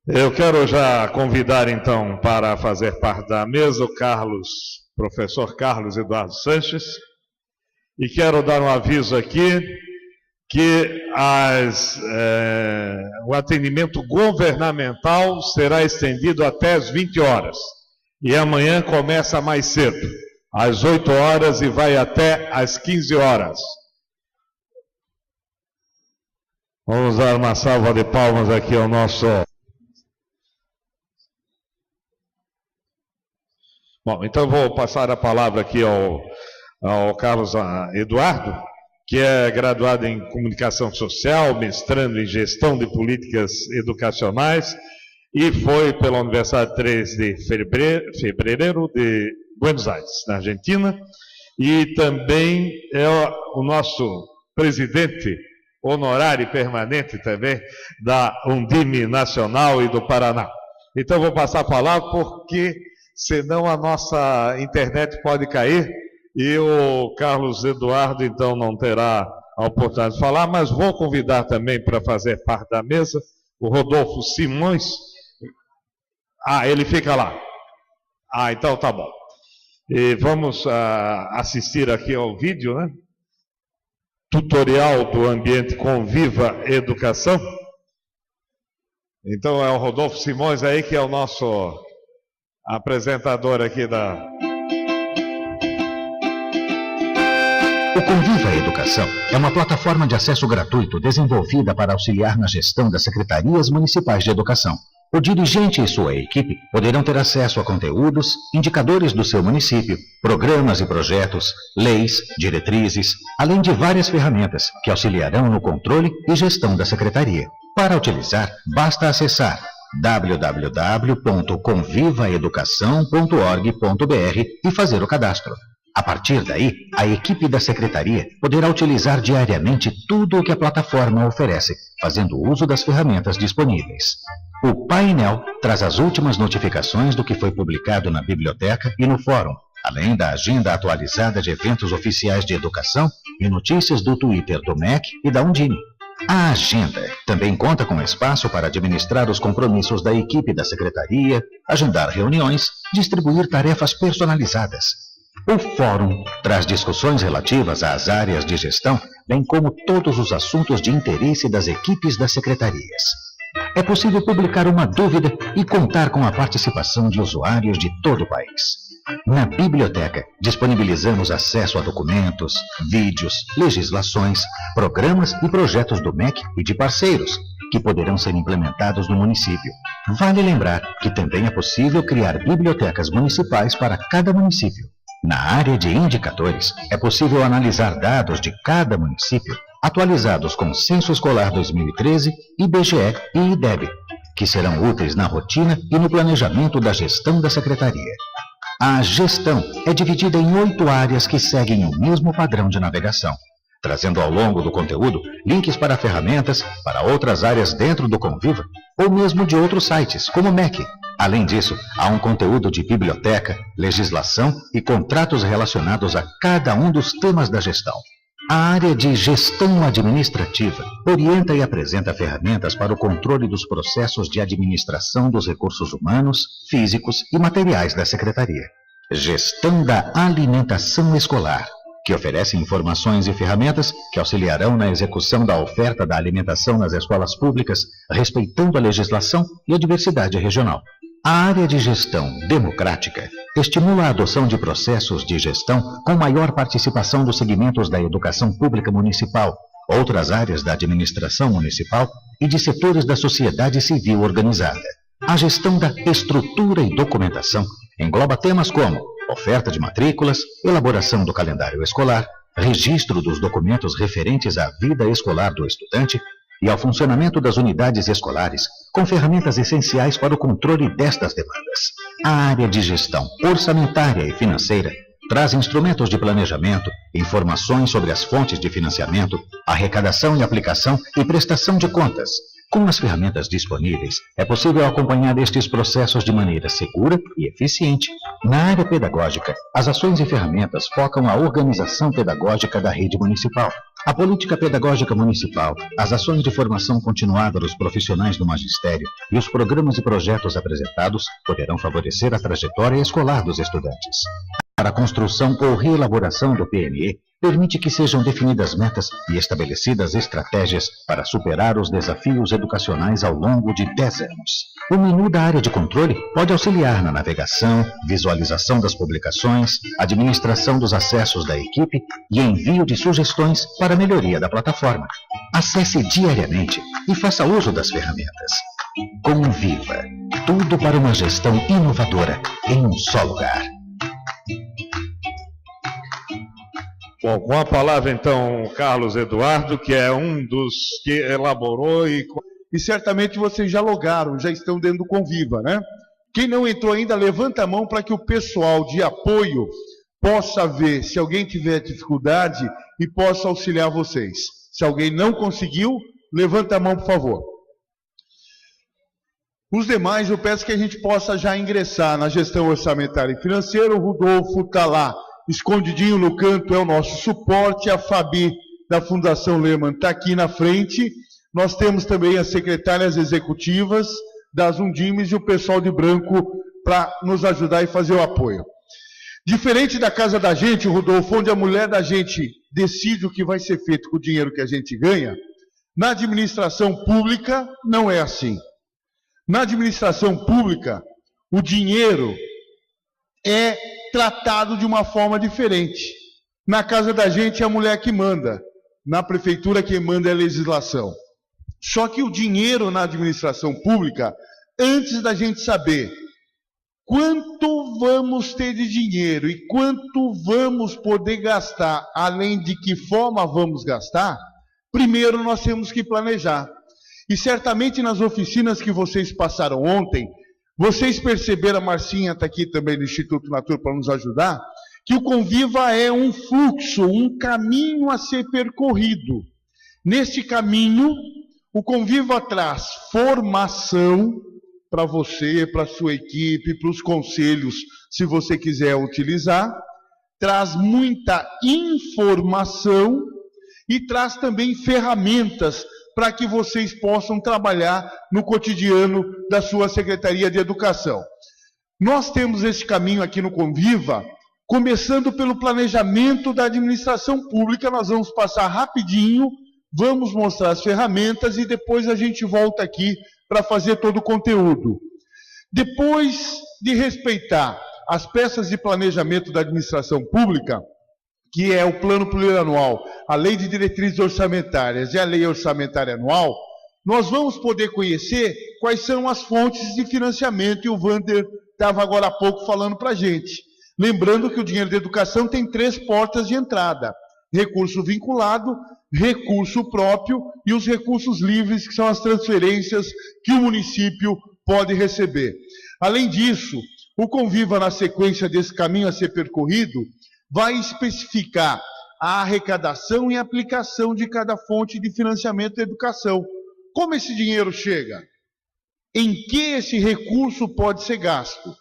Eu quero já convidar, então, para fazer parte da mesa o professor Carlos Eduardo Sanches, e quero dar um aviso aqui que o atendimento governamental será estendido até as 20 horas, e amanhã começa mais cedo, às 8 horas e vai até às 15 horas. Vamos dar uma salva de palmas aqui ao nosso... Bom, então vou passar a palavra aqui ao Carlos Eduardo, que é graduado em Comunicação Social, mestrando em Gestão de Políticas Educacionais, e foi pela Universidade 3 de Fevereiro de Buenos Aires, na Argentina, e também é o nosso presidente honorário e permanente também da Undime Nacional e do Paraná. Então vou passar a palavra porque... senão a nossa internet pode cair e o Carlos Eduardo, então, não terá a oportunidade de falar, mas vou convidar também para fazer parte da mesa o Rodolfo Simões. Ele fica lá. Então tá bom. E vamos assistir aqui ao vídeo, né? Tutorial do ambiente Conviva Educação. Então é o Rodolfo Simões aí que é o nosso... apresentador aqui da... O Conviva Educação é uma plataforma de acesso gratuito desenvolvida para auxiliar na gestão das secretarias municipais de educação. O dirigente e sua equipe poderão ter acesso a conteúdos, indicadores do seu município, programas e projetos, leis, diretrizes, além de várias ferramentas que auxiliarão no controle e gestão da secretaria. Para utilizar, basta acessar www.convivaeducação.org.br e fazer o cadastro. A partir daí, a equipe da secretaria poderá utilizar diariamente tudo o que a plataforma oferece, fazendo uso das ferramentas disponíveis. O painel traz as últimas notificações do que foi publicado na biblioteca e no fórum, além da agenda atualizada de eventos oficiais de educação e notícias do Twitter do MEC e da Undime. A agenda também conta com espaço para administrar os compromissos da equipe da secretaria, agendar reuniões, distribuir tarefas personalizadas. O fórum traz discussões relativas às áreas de gestão, bem como todos os assuntos de interesse das equipes das secretarias. É possível publicar uma dúvida e contar com a participação de usuários de todo o país. Na biblioteca, disponibilizamos acesso a documentos, vídeos, legislações, programas e projetos do MEC e de parceiros, que poderão ser implementados no município. Vale lembrar que também é possível criar bibliotecas municipais para cada município. Na área de indicadores, é possível analisar dados de cada município, atualizados com o Censo Escolar 2013, IBGE e IDEB, que serão úteis na rotina e no planejamento da gestão da secretaria. A gestão é dividida em 8 áreas que seguem o mesmo padrão de navegação, trazendo ao longo do conteúdo links para ferramentas, para outras áreas dentro do Conviva, ou mesmo de outros sites, como o MEC. Além disso, há um conteúdo de biblioteca, legislação e contratos relacionados a cada um dos temas da gestão. A área de gestão administrativa orienta e apresenta ferramentas para o controle dos processos de administração dos recursos humanos, físicos e materiais da secretaria. Gestão da alimentação escolar, que oferece informações e ferramentas que auxiliarão na execução da oferta da alimentação nas escolas públicas, respeitando a legislação e a diversidade regional. A área de gestão democrática estimula a adoção de processos de gestão com maior participação dos segmentos da educação pública municipal, outras áreas da administração municipal e de setores da sociedade civil organizada. A gestão da estrutura e documentação engloba temas como oferta de matrículas, elaboração do calendário escolar, registro dos documentos referentes à vida escolar do estudante e ao funcionamento das unidades escolares, com ferramentas essenciais para o controle destas demandas. A área de gestão orçamentária e financeira traz instrumentos de planejamento, informações sobre as fontes de financiamento, arrecadação e aplicação e prestação de contas. Com as ferramentas disponíveis, é possível acompanhar estes processos de maneira segura e eficiente. Na área pedagógica, as ações e ferramentas focam a organização pedagógica da rede municipal, A política pedagógica municipal, as ações de formação continuada dos profissionais do magistério e os programas e projetos apresentados poderão favorecer a trajetória escolar dos estudantes. Para a construção ou reelaboração do PNE, permite que sejam definidas metas e estabelecidas estratégias para superar os desafios educacionais ao longo de 10 anos. O menu da área de controle pode auxiliar na navegação, visualização das publicações, administração dos acessos da equipe e envio de sugestões para a melhoria da plataforma. Acesse diariamente e faça uso das ferramentas. Conviva. Tudo para uma gestão inovadora em um só lugar. Bom, com a palavra então Carlos Eduardo, que é um dos que elaborou e certamente vocês já logaram, já estão dentro do Conviva, né? Quem não entrou ainda, levanta a mão para que o pessoal de apoio possa ver se alguém tiver dificuldade e possa auxiliar vocês. Se alguém não conseguiu, levanta a mão, por favor. Os demais, eu peço que a gente possa já ingressar na gestão orçamentária e financeira. O Rodolfo está lá, escondidinho no canto, é o nosso suporte. A Fabi, da Fundação Lehman, está aqui na frente. Nós temos também as secretárias executivas das Undimes e o pessoal de branco para nos ajudar e fazer o apoio. Diferente da casa da gente, Rodolfo, onde a mulher da gente decide o que vai ser feito com o dinheiro que a gente ganha, na administração pública não é assim. Na administração pública, o dinheiro é tratado de uma forma diferente. Na casa da gente é a mulher que manda, na prefeitura quem manda é a legislação. Só que o dinheiro na administração pública, antes da gente saber quanto vamos ter de dinheiro e quanto vamos poder gastar, além de que forma vamos gastar, primeiro nós temos que planejar. E certamente nas oficinas que vocês passaram ontem, vocês perceberam, a Marcinha está aqui também do Instituto Natura para nos ajudar, que o Conviva é um fluxo, um caminho a ser percorrido. Neste caminho, o Conviva traz formação para você, para a sua equipe, para os conselhos, se você quiser utilizar, traz muita informação e traz também ferramentas para que vocês possam trabalhar no cotidiano da sua Secretaria de Educação. Nós temos esse caminho aqui no Conviva, começando pelo planejamento da administração pública. Nós vamos passar rapidinho, vamos mostrar as ferramentas e depois a gente volta aqui para fazer todo o conteúdo. Depois de respeitar as peças de planejamento da administração pública, que é o plano plurianual, a lei de diretrizes orçamentárias e a lei orçamentária anual, nós vamos poder conhecer quais são as fontes de financiamento, e o Wander estava agora há pouco falando para a gente. Lembrando que o dinheiro de educação tem 3 portas de entrada: recurso vinculado, recurso próprio e os recursos livres, que são as transferências que o município pode receber. Além disso, o Conviva, na sequência desse caminho a ser percorrido, vai especificar a arrecadação e aplicação de cada fonte de financiamento da educação. Como esse dinheiro chega? Em que esse recurso pode ser gasto?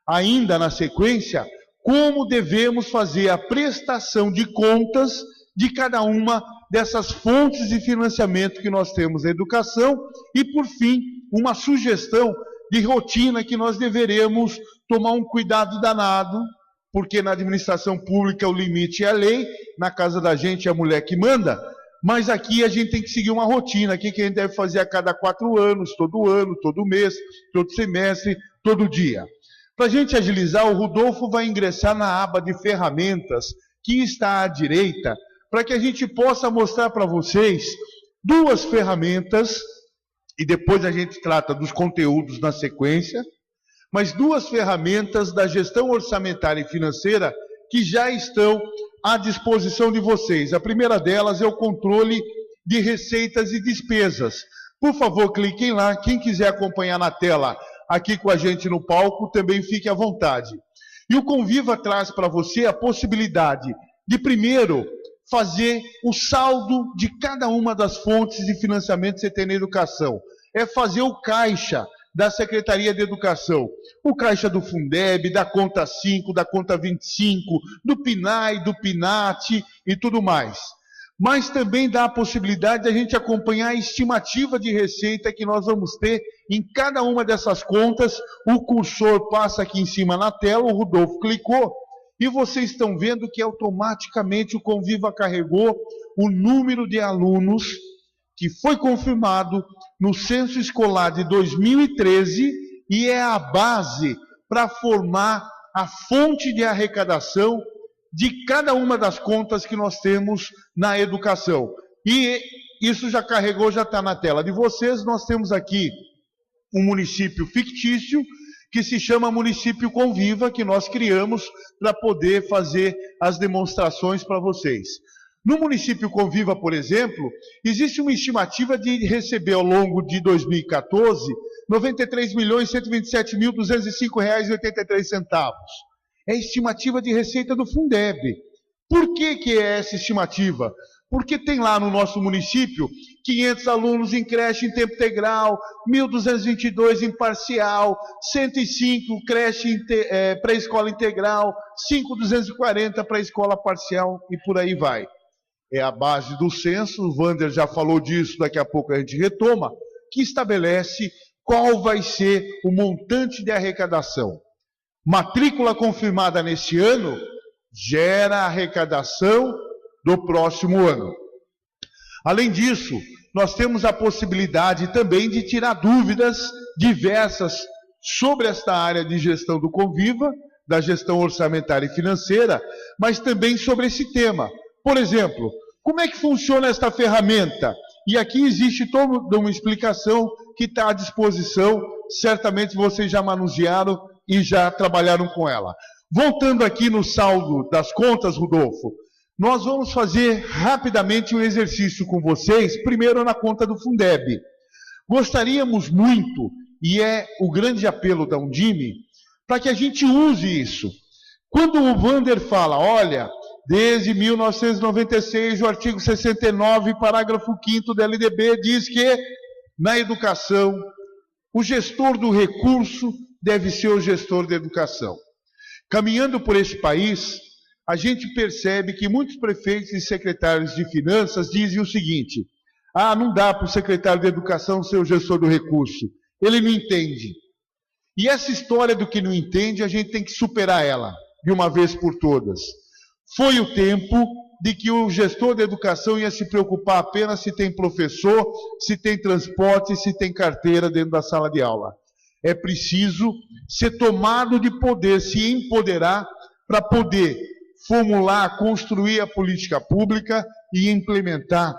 Ainda na sequência, como devemos fazer a prestação de contas de cada uma dessas fontes de financiamento que nós temos na educação e, por fim, uma sugestão de rotina que nós deveremos tomar um cuidado danado, porque na administração pública o limite é a lei, na casa da gente é a mulher que manda, mas aqui a gente tem que seguir uma rotina, aqui que a gente deve fazer a cada 4 anos, todo mês, todo semestre, todo dia. Para a gente agilizar, o Rodolfo vai ingressar na aba de ferramentas, que está à direita, para que a gente possa mostrar para vocês 2 ferramentas, e depois a gente trata dos conteúdos na sequência, mas 2 ferramentas da gestão orçamentária e financeira que já estão à disposição de vocês. A primeira delas é o controle de receitas e despesas. Por favor, cliquem lá. Quem quiser acompanhar na tela aqui com a gente no palco, também fique à vontade. E o Conviva traz para você a possibilidade de, primeiro, fazer o saldo de cada uma das fontes de financiamento que você tem na educação. É fazer o caixa da Secretaria de Educação, o caixa do Fundeb, da conta 5, da conta 25, do PNAE, do PNAT e tudo mais. mas também dá a possibilidade de a gente acompanhar a estimativa de receita que nós vamos ter em cada uma dessas contas. O cursor passa aqui em cima na tela, o Rodolfo clicou, e vocês estão vendo que automaticamente o Conviva carregou o número de alunos que foi confirmado no censo escolar de 2013 e é a base para formar a fonte de arrecadação de cada uma das contas que nós temos na educação. E isso já carregou, já está na tela de vocês. Nós temos aqui um município fictício que se chama Município Conviva, que nós criamos para poder fazer as demonstrações para vocês. No município Conviva, por exemplo, existe uma estimativa de receber ao longo de 2014 R$ 93.127.205,83. É a estimativa de receita do Fundeb. Por que é essa estimativa? Porque tem lá no nosso município 500 alunos em creche em tempo integral, 1.222 em parcial, 105 creche pré-escola integral, 5.240 para a escola parcial e por aí vai. É a base do censo, o Wander já falou disso, daqui a pouco a gente retoma, que estabelece qual vai ser o montante de arrecadação. Matrícula confirmada neste ano gera arrecadação do próximo ano. Além disso, nós temos a possibilidade também de tirar dúvidas diversas sobre esta área de gestão do Conviva, da gestão orçamentária e financeira, mas também sobre esse tema. Por exemplo, como é que funciona esta ferramenta? E aqui existe toda uma explicação que está à disposição, certamente vocês já manusearam e já trabalharam com ela. Voltando aqui no saldo das contas, Rodolfo, nós vamos fazer rapidamente um exercício com vocês, primeiro na conta do Fundeb. Gostaríamos muito, e é o grande apelo da Undime, para que a gente use isso. Quando o Wander fala, olha, desde 1996, o artigo 69, parágrafo 5º da LDB, diz que, na educação, o gestor do recurso deve ser o gestor da educação. Caminhando por esse país, a gente percebe que muitos prefeitos e secretários de finanças dizem o seguinte, não dá para o secretário de educação ser o gestor do recurso, ele não entende. E essa história do que não entende, a gente tem que superar ela, de uma vez por todas. Foi o tempo de que o gestor da educação ia se preocupar apenas se tem professor, se tem transporte, se tem carteira dentro da sala de aula. É preciso ser tomado de poder, se empoderar para poder formular, construir a política pública e implementar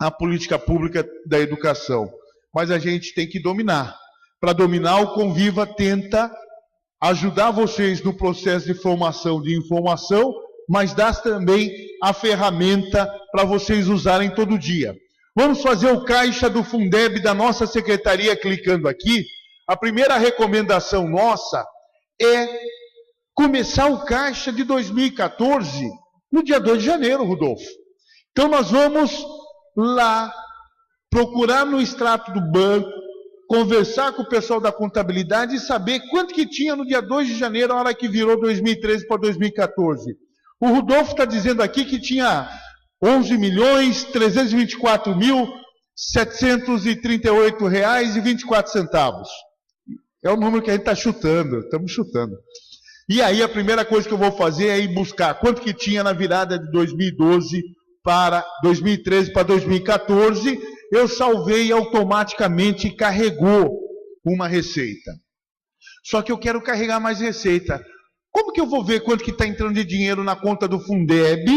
a política pública da educação. Mas a gente tem que dominar. Para dominar, o Conviva tenta ajudar vocês no processo de formação de informação, mas dá também a ferramenta para vocês usarem todo dia. Vamos fazer o caixa do Fundeb da nossa secretaria clicando aqui. A primeira recomendação nossa é começar o caixa de 2014 no dia 2 de janeiro, Rodolfo. Então nós vamos lá procurar no extrato do banco, conversar com o pessoal da contabilidade e saber quanto que tinha no dia 2 de janeiro, a hora que virou 2013 para 2014. O Rodolfo está dizendo aqui que tinha 11.324.738 reais e 24 centavos. É o número que a gente está chutando, estamos chutando. E aí a primeira coisa que eu vou fazer é ir buscar quanto que tinha na virada de 2012 para 2013 para 2014. Eu salvei e automaticamente carregou uma receita. Só que eu quero carregar mais receita. Como que eu vou ver quanto que está entrando de dinheiro na conta do Fundeb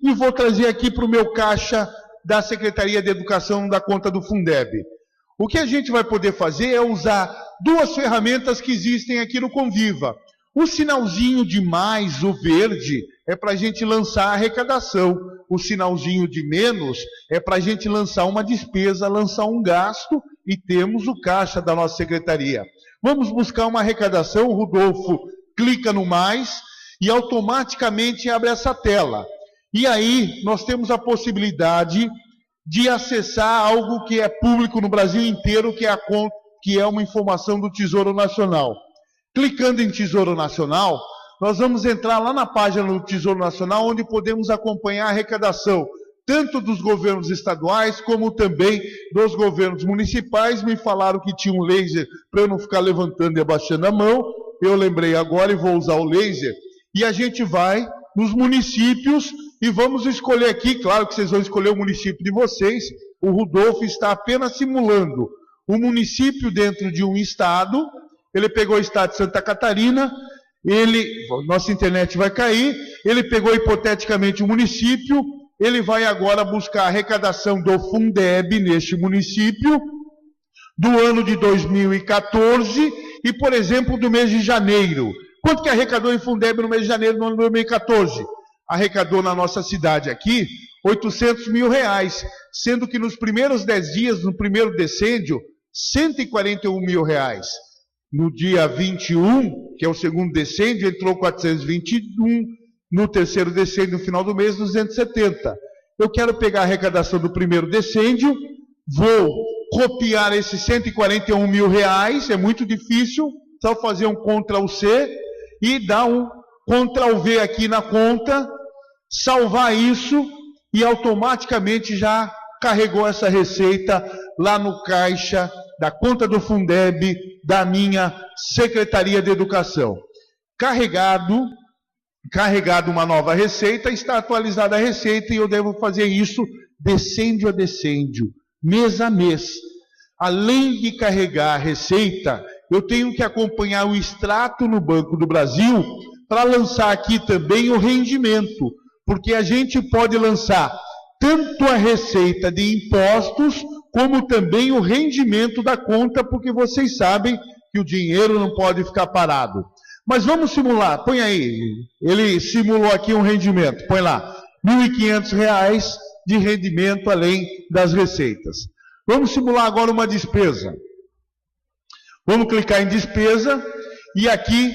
e vou trazer aqui para o meu caixa da Secretaria de Educação da conta do Fundeb? O que a gente vai poder fazer é usar duas ferramentas que existem aqui no Conviva. O sinalzinho de mais, o verde, é para a gente lançar a arrecadação. O sinalzinho de menos é para a gente lançar uma despesa, lançar um gasto e temos o caixa da nossa secretaria. Vamos buscar uma arrecadação, o Rodolfo clica no mais e automaticamente abre essa tela. E aí nós temos a possibilidade de acessar algo que é público no Brasil inteiro, que é uma informação do Tesouro Nacional. Clicando em Tesouro Nacional, nós vamos entrar lá na página do Tesouro Nacional, onde podemos acompanhar a arrecadação, tanto dos governos estaduais como também dos governos municipais. Me falaram que tinha um laser para eu não ficar levantando e abaixando a mão. Eu lembrei agora e vou usar o laser. E a gente vai nos municípios e vamos escolher aqui, claro que vocês vão escolher o município de vocês. O Rudolfo está apenas simulando o município dentro de um estado. Ele pegou o estado de Santa Catarina, nossa internet vai cair, ele pegou hipoteticamente o município, ele vai agora buscar a arrecadação do Fundeb neste município, do ano de 2014 e, por exemplo, do mês de janeiro. Quanto que arrecadou em Fundeb no mês de janeiro do ano de 2014? Arrecadou na nossa cidade aqui R$800 mil, sendo que nos primeiros 10 dias, no primeiro decêndio, R$141 mil. No dia 21, que é o segundo decêndio, entrou 421, no terceiro decêndio, no final do mês, 270. Eu quero pegar a arrecadação do primeiro decêndio, vou copiar esses R$141 mil, é muito difícil, só fazer um Ctrl+C e dar um Ctrl+V aqui na conta, salvar isso e automaticamente já carregou essa receita lá no caixa da conta do Fundeb da minha Secretaria de Educação. Carregado uma nova receita, está atualizada a receita e eu devo fazer isso decêndio a decêndio, mês a mês. Além de carregar a receita, eu tenho que acompanhar o extrato no Banco do Brasil para lançar aqui também o rendimento, porque a gente pode lançar tanto a receita de impostos, como também o rendimento da conta, porque vocês sabem que o dinheiro não pode ficar parado. Mas vamos simular, põe aí, ele simulou aqui um rendimento, põe lá, R$1.500 de rendimento além das receitas. Vamos simular agora uma despesa. Vamos clicar em despesa, e aqui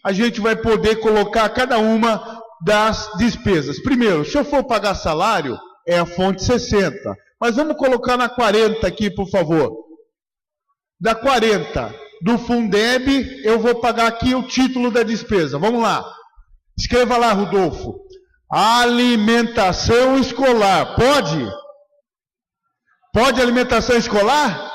a gente vai poder colocar cada uma das despesas. Primeiro, se eu for pagar salário, é a fonte 60. Mas vamos colocar na 40 aqui, por favor. Da 40, do Fundeb, eu vou pagar aqui o título da despesa. Vamos lá. Escreva lá, Rudolfo. Alimentação escolar. Pode? Pode alimentação escolar?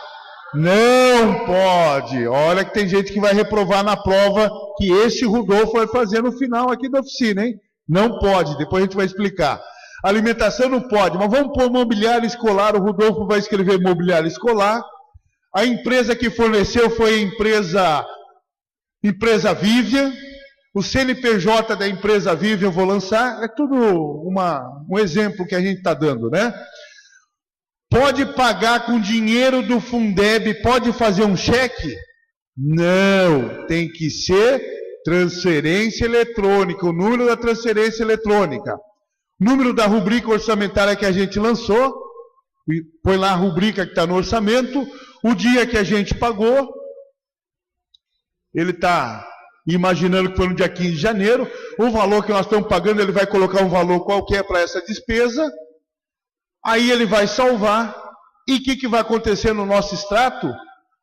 Não pode. Olha que tem gente que vai reprovar na prova que esse Rudolfo vai fazer no final aqui da oficina, hein? Não pode. Depois a gente vai explicar. Alimentação não pode, mas vamos pôr mobiliário escolar, o Rudolfo vai escrever mobiliário escolar. A empresa que forneceu foi a empresa Vivian. O CNPJ da empresa Vivian eu vou lançar. É tudo um exemplo que a gente está dando, né? Pode pagar com dinheiro do Fundeb, pode fazer um cheque? Não, tem que ser transferência eletrônica, o número da transferência eletrônica. Número da rubrica orçamentária que a gente lançou, põe lá a rubrica que está no orçamento, o dia que a gente pagou, ele está imaginando que foi no dia 15 de janeiro, o valor que nós estamos pagando, ele vai colocar um valor qualquer para essa despesa, aí ele vai salvar, e o que vai acontecer no nosso extrato?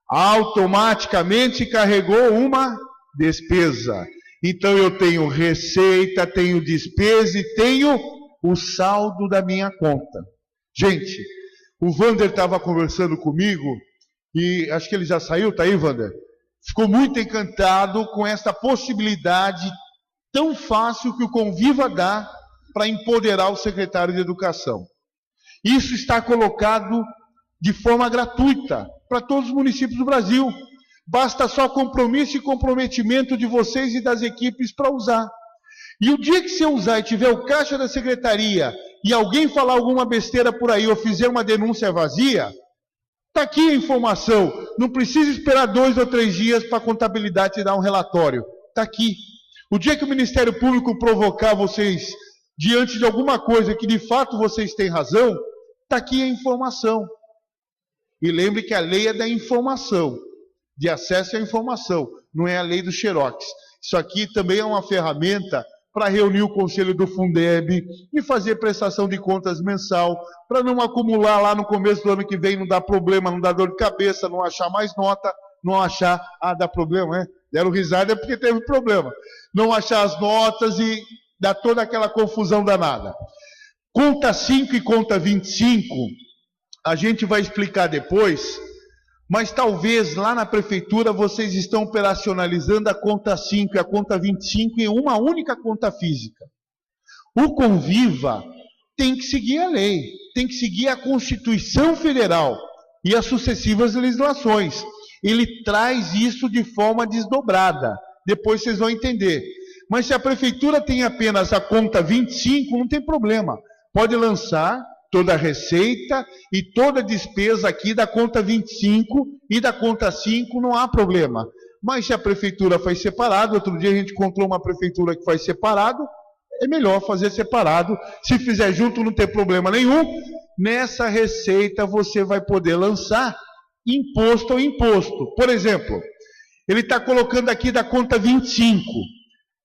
Automaticamente carregou uma despesa. Então eu tenho receita, tenho despesa e tenho o saldo da minha conta. Gente, o Wander estava conversando comigo, e acho que ele já saiu, tá aí, Wander? Ficou muito encantado com essa possibilidade tão fácil que o Conviva dá para empoderar o secretário de Educação. Isso está colocado de forma gratuita para todos os municípios do Brasil. Basta só compromisso e comprometimento de vocês e das equipes para usar. E o dia que você usar e tiver o caixa da secretaria e alguém falar alguma besteira por aí ou fizer uma denúncia vazia, está aqui a informação. Não precisa esperar 2 ou 3 dias para a contabilidade te dar um relatório. Está aqui. O dia que o Ministério Público provocar vocês diante de alguma coisa que de fato vocês têm razão, está aqui a informação. E lembre que a lei é da informação, de acesso à informação, não é a lei do Xerox. Isso aqui também é uma ferramenta para reunir o conselho do Fundeb e fazer prestação de contas mensal, para não acumular lá no começo do ano que vem, não dar problema, não dar dor de cabeça, não achar mais nota, não achar, dá problema, né? Deram risada porque teve problema. Não achar as notas e dar toda aquela confusão danada. Conta 5 e conta 25, a gente vai explicar depois, mas talvez lá na prefeitura vocês estão operacionalizando a conta 5 e a conta 25 em uma única conta física. O Conviva tem que seguir a lei, tem que seguir a Constituição Federal e as sucessivas legislações. Ele traz isso de forma desdobrada, depois vocês vão entender. Mas se a prefeitura tem apenas a conta 25, não tem problema. Pode lançar toda a receita e toda a despesa aqui da conta 25 e da conta 5, não há problema. Mas se a prefeitura faz separado, outro dia a gente encontrou uma prefeitura que faz separado, é melhor fazer separado. Se fizer junto, não tem problema nenhum. Nessa receita você vai poder lançar imposto ao imposto. Por exemplo, ele está colocando aqui da conta 25.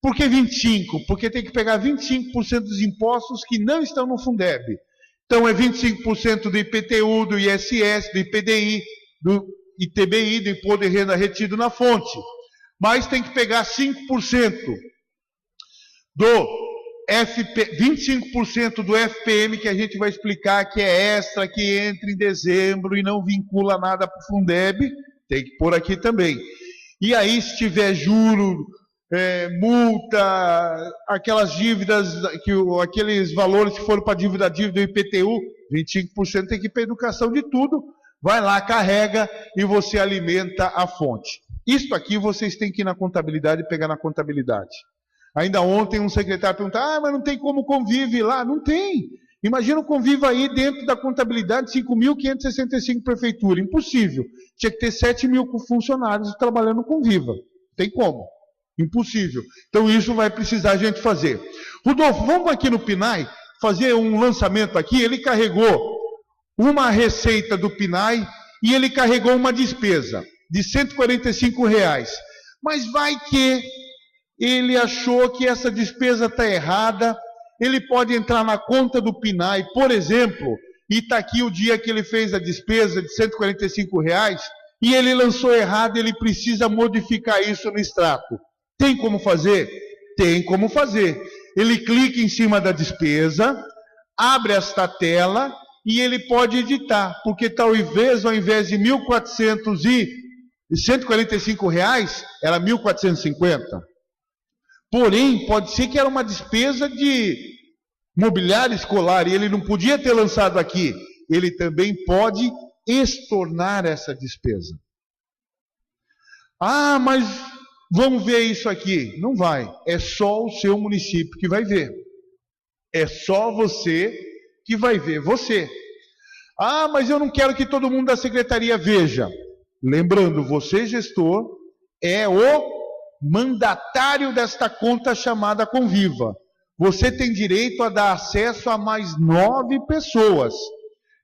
Por que 25? Porque tem que pegar 25% dos impostos que não estão no Fundeb. Então é 25% do IPTU, do ISS, do IPDI, do ITBI, do Imposto de Renda retido na fonte. Mas tem que pegar 5% do 25% do FPM, que a gente vai explicar que é extra, que entra em dezembro e não vincula nada para o Fundeb, tem que pôr aqui também. E aí, se tiver juro, multa, aquelas dívidas, aqueles valores que foram para dívida do IPTU, 25% tem que ir para a educação de tudo, vai lá, carrega e você alimenta a fonte. Isto aqui vocês têm que ir na contabilidade e pegar na contabilidade. Ainda ontem um secretário perguntou, mas não tem como Convive lá. Não tem. Imagina o Conviva aí dentro da contabilidade, 5.565 prefeitura. Impossível. Tinha que ter 7.000 funcionários trabalhando no Conviva. Tem como. Impossível. Então isso vai precisar a gente fazer. Rodolfo, vamos aqui no PNAE fazer um lançamento aqui. Ele carregou uma receita do PNAE e ele carregou uma despesa de R$145. Mas vai que ele achou que essa despesa está errada, ele pode entrar na conta do PNAE, por exemplo, e está aqui o dia que ele fez a despesa de R$145, e ele lançou errado, ele precisa modificar isso no extrato. Tem como fazer? Tem como fazer. Ele clica em cima da despesa, abre esta tela, e ele pode editar, porque talvez ao invés de R$1.445, era R$1.450. Porém, pode ser que era uma despesa de mobiliário escolar e ele não podia ter lançado aqui. Ele também pode estornar essa despesa. Mas vamos ver isso aqui. Não vai. É só o seu município que vai ver. É só você que vai ver você. Mas eu não quero que todo mundo da secretaria veja. Lembrando, você, gestor, é o mandatário desta conta chamada Conviva. Você tem direito a dar acesso a mais 9 pessoas.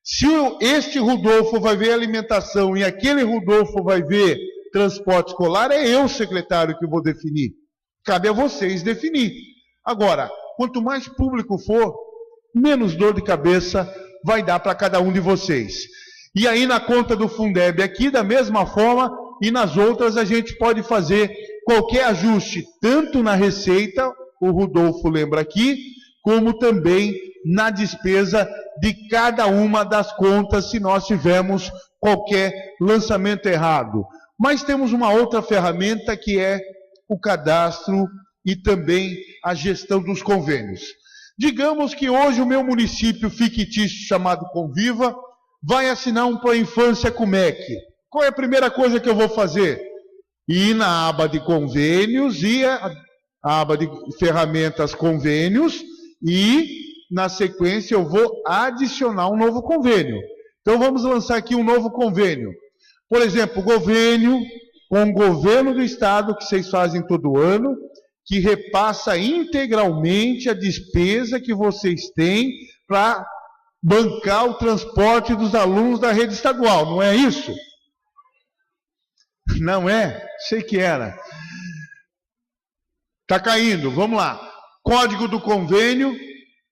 Se este Rodolfo vai ver alimentação e aquele Rodolfo vai ver transporte escolar, é eu, secretário, que vou definir. Cabe a vocês definir. Agora, quanto mais público for, menos dor de cabeça vai dar para cada um de vocês. E aí na conta do Fundeb aqui, da mesma forma, e nas outras a gente pode fazer qualquer ajuste, tanto na receita, o Rodolfo lembra aqui, como também na despesa de cada uma das contas, se nós tivermos qualquer lançamento errado. Mas temos uma outra ferramenta que é o cadastro e também a gestão dos convênios. Digamos que hoje o meu município fictício chamado Conviva vai assinar um Pro Infância com o MEC. Qual é a primeira coisa que eu vou fazer? Ir na aba de convênios e a aba de ferramentas convênios e, na sequência, eu vou adicionar um novo convênio. Então, vamos lançar aqui um novo convênio. Por exemplo, convênio com o governo do estado, que vocês fazem todo ano, que repassa integralmente a despesa que vocês têm para bancar o transporte dos alunos da rede estadual. Não é isso? Não é? Sei que era. Está caindo, vamos lá. Código do convênio,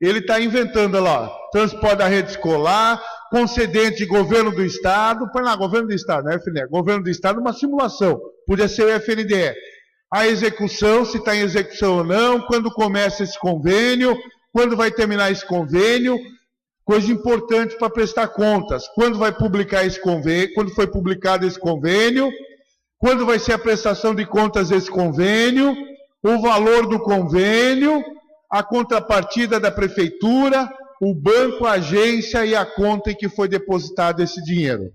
ele está inventando lá, transporte da rede escolar, concedente de governo do estado, põe lá, governo do estado, não é FNDE, governo do estado, uma simulação, podia ser o FNDE. A execução, se está em execução ou não, quando começa esse convênio, quando vai terminar esse convênio, coisa importante para prestar contas, quando vai publicar esse convênio, quando foi publicado esse convênio, quando vai ser a prestação de contas desse convênio, o valor do convênio, a contrapartida da prefeitura, o banco, a agência e a conta em que foi depositado esse dinheiro.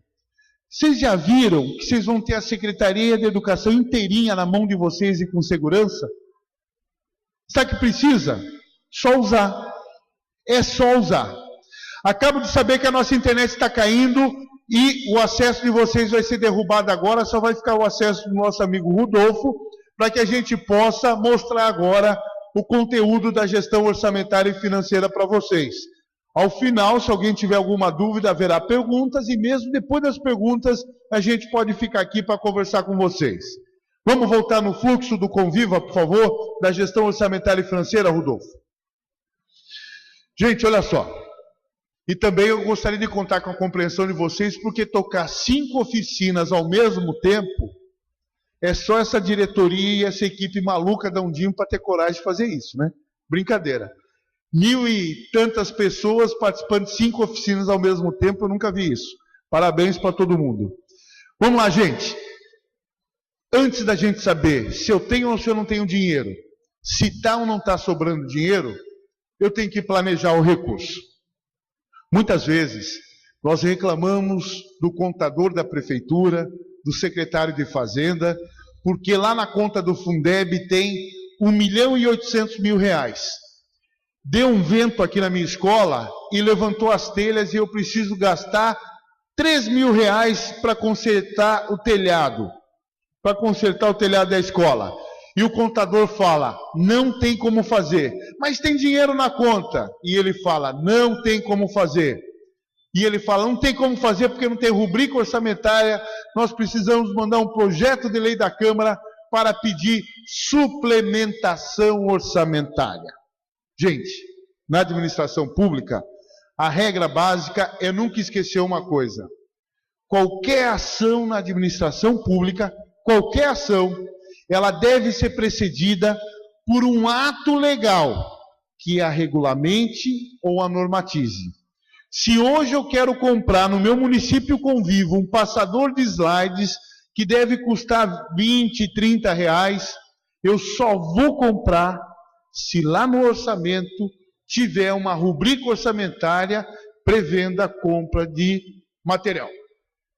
Vocês já viram que vocês vão ter a Secretaria de Educação inteirinha na mão de vocês e com segurança? Sabe o que precisa? Só usar. É só usar. Acabo de saber que a nossa internet está caindo e o acesso de vocês vai ser derrubado agora, só vai ficar o acesso do nosso amigo Rodolfo, para que a gente possa mostrar agora o conteúdo da gestão orçamentária e financeira para vocês. Ao final, se alguém tiver alguma dúvida, haverá perguntas, e mesmo depois das perguntas, a gente pode ficar aqui para conversar com vocês. Vamos voltar no fluxo do Conviva, por favor, da gestão orçamentária e financeira, Rodolfo. Gente, olha só. E também eu gostaria de contar com a compreensão de vocês, porque tocar 5 oficinas ao mesmo tempo, é só essa diretoria e essa equipe maluca da Undimo para ter coragem de fazer isso, né? Brincadeira. 1.000 e tantas pessoas participando de 5 oficinas ao mesmo tempo, eu nunca vi isso. Parabéns para todo mundo. Vamos lá, gente. Antes da gente saber se eu tenho ou se eu não tenho dinheiro, se está ou não está sobrando dinheiro, eu tenho que planejar o recurso. Muitas vezes, nós reclamamos do contador da prefeitura, do secretário de Fazenda, porque lá na conta do Fundeb tem R$1.800.000. Deu um vento aqui na minha escola e levantou as telhas e eu preciso gastar R$3.000 para consertar o telhado. Para consertar o telhado da escola. E o contador fala, não tem como fazer. Mas tem dinheiro na conta. E ele fala, não tem como fazer. E ele fala, não tem como fazer porque não tem rubrica orçamentária. Nós precisamos mandar um projeto de lei da Câmara para pedir suplementação orçamentária. Gente, na administração pública, a regra básica é nunca esquecer uma coisa. Qualquer ação na administração pública, qualquer ação, ela deve ser precedida por um ato legal que a regulamente ou a normatize. Se hoje eu quero comprar no meu município Convivo um passador de slides que deve custar 20, 30 reais, eu só vou comprar se lá no orçamento tiver uma rubrica orçamentária prevendo a compra de material.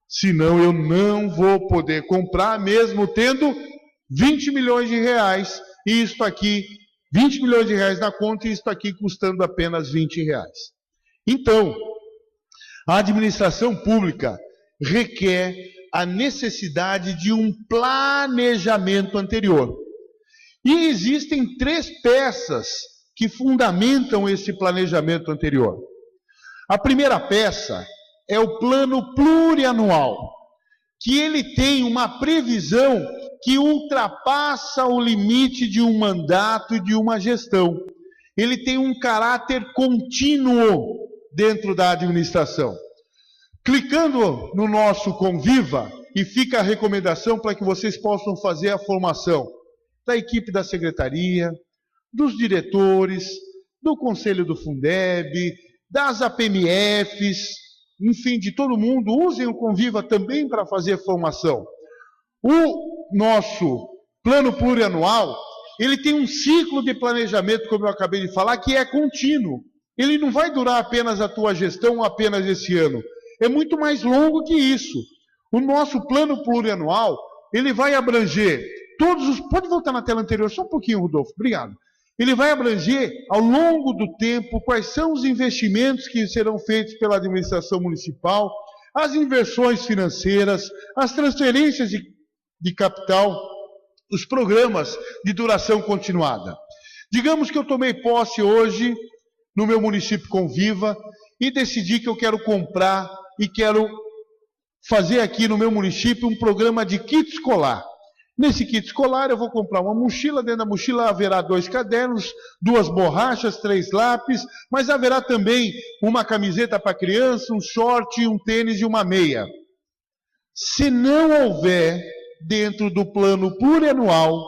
Senão eu não vou poder comprar, mesmo tendo 20 milhões de reais, e isto aqui, 20 milhões de reais na conta, e isto aqui custando apenas 20 reais. Então, a administração pública requer a necessidade de um planejamento anterior. E existem 3 peças que fundamentam esse planejamento anterior. A primeira peça é o plano plurianual, que ele tem uma previsão que ultrapassa o limite de um mandato e de uma gestão. Ele tem um caráter contínuo dentro da administração. Clicando no nosso Conviva, e fica a recomendação para que vocês possam fazer a formação da equipe da secretaria, dos diretores, do Conselho do Fundeb, das APMFs, enfim, de todo mundo. Usem o Conviva também para fazer formação. O nosso plano plurianual, ele tem um ciclo de planejamento, como eu acabei de falar, que é contínuo. Ele não vai durar apenas a tua gestão ou apenas esse ano. É muito mais longo que isso. O nosso plano plurianual, ele vai abranger todos os... Pode voltar na tela anterior só um pouquinho, Rodolfo, obrigado. Ele vai abranger, ao longo do tempo, quais são os investimentos que serão feitos pela administração municipal, as inversões financeiras, as transferências de capital, os programas de duração continuada. Digamos que eu tomei posse hoje no meu município Conviva e decidi que eu quero comprar e quero fazer aqui no meu município um programa de kit escolar. Nesse kit escolar eu vou comprar uma mochila, dentro da mochila haverá 2 cadernos, 2 borrachas, 3 lápis, mas haverá também uma camiseta para criança, um short, um tênis e uma meia. Se não houver dentro do plano plurianual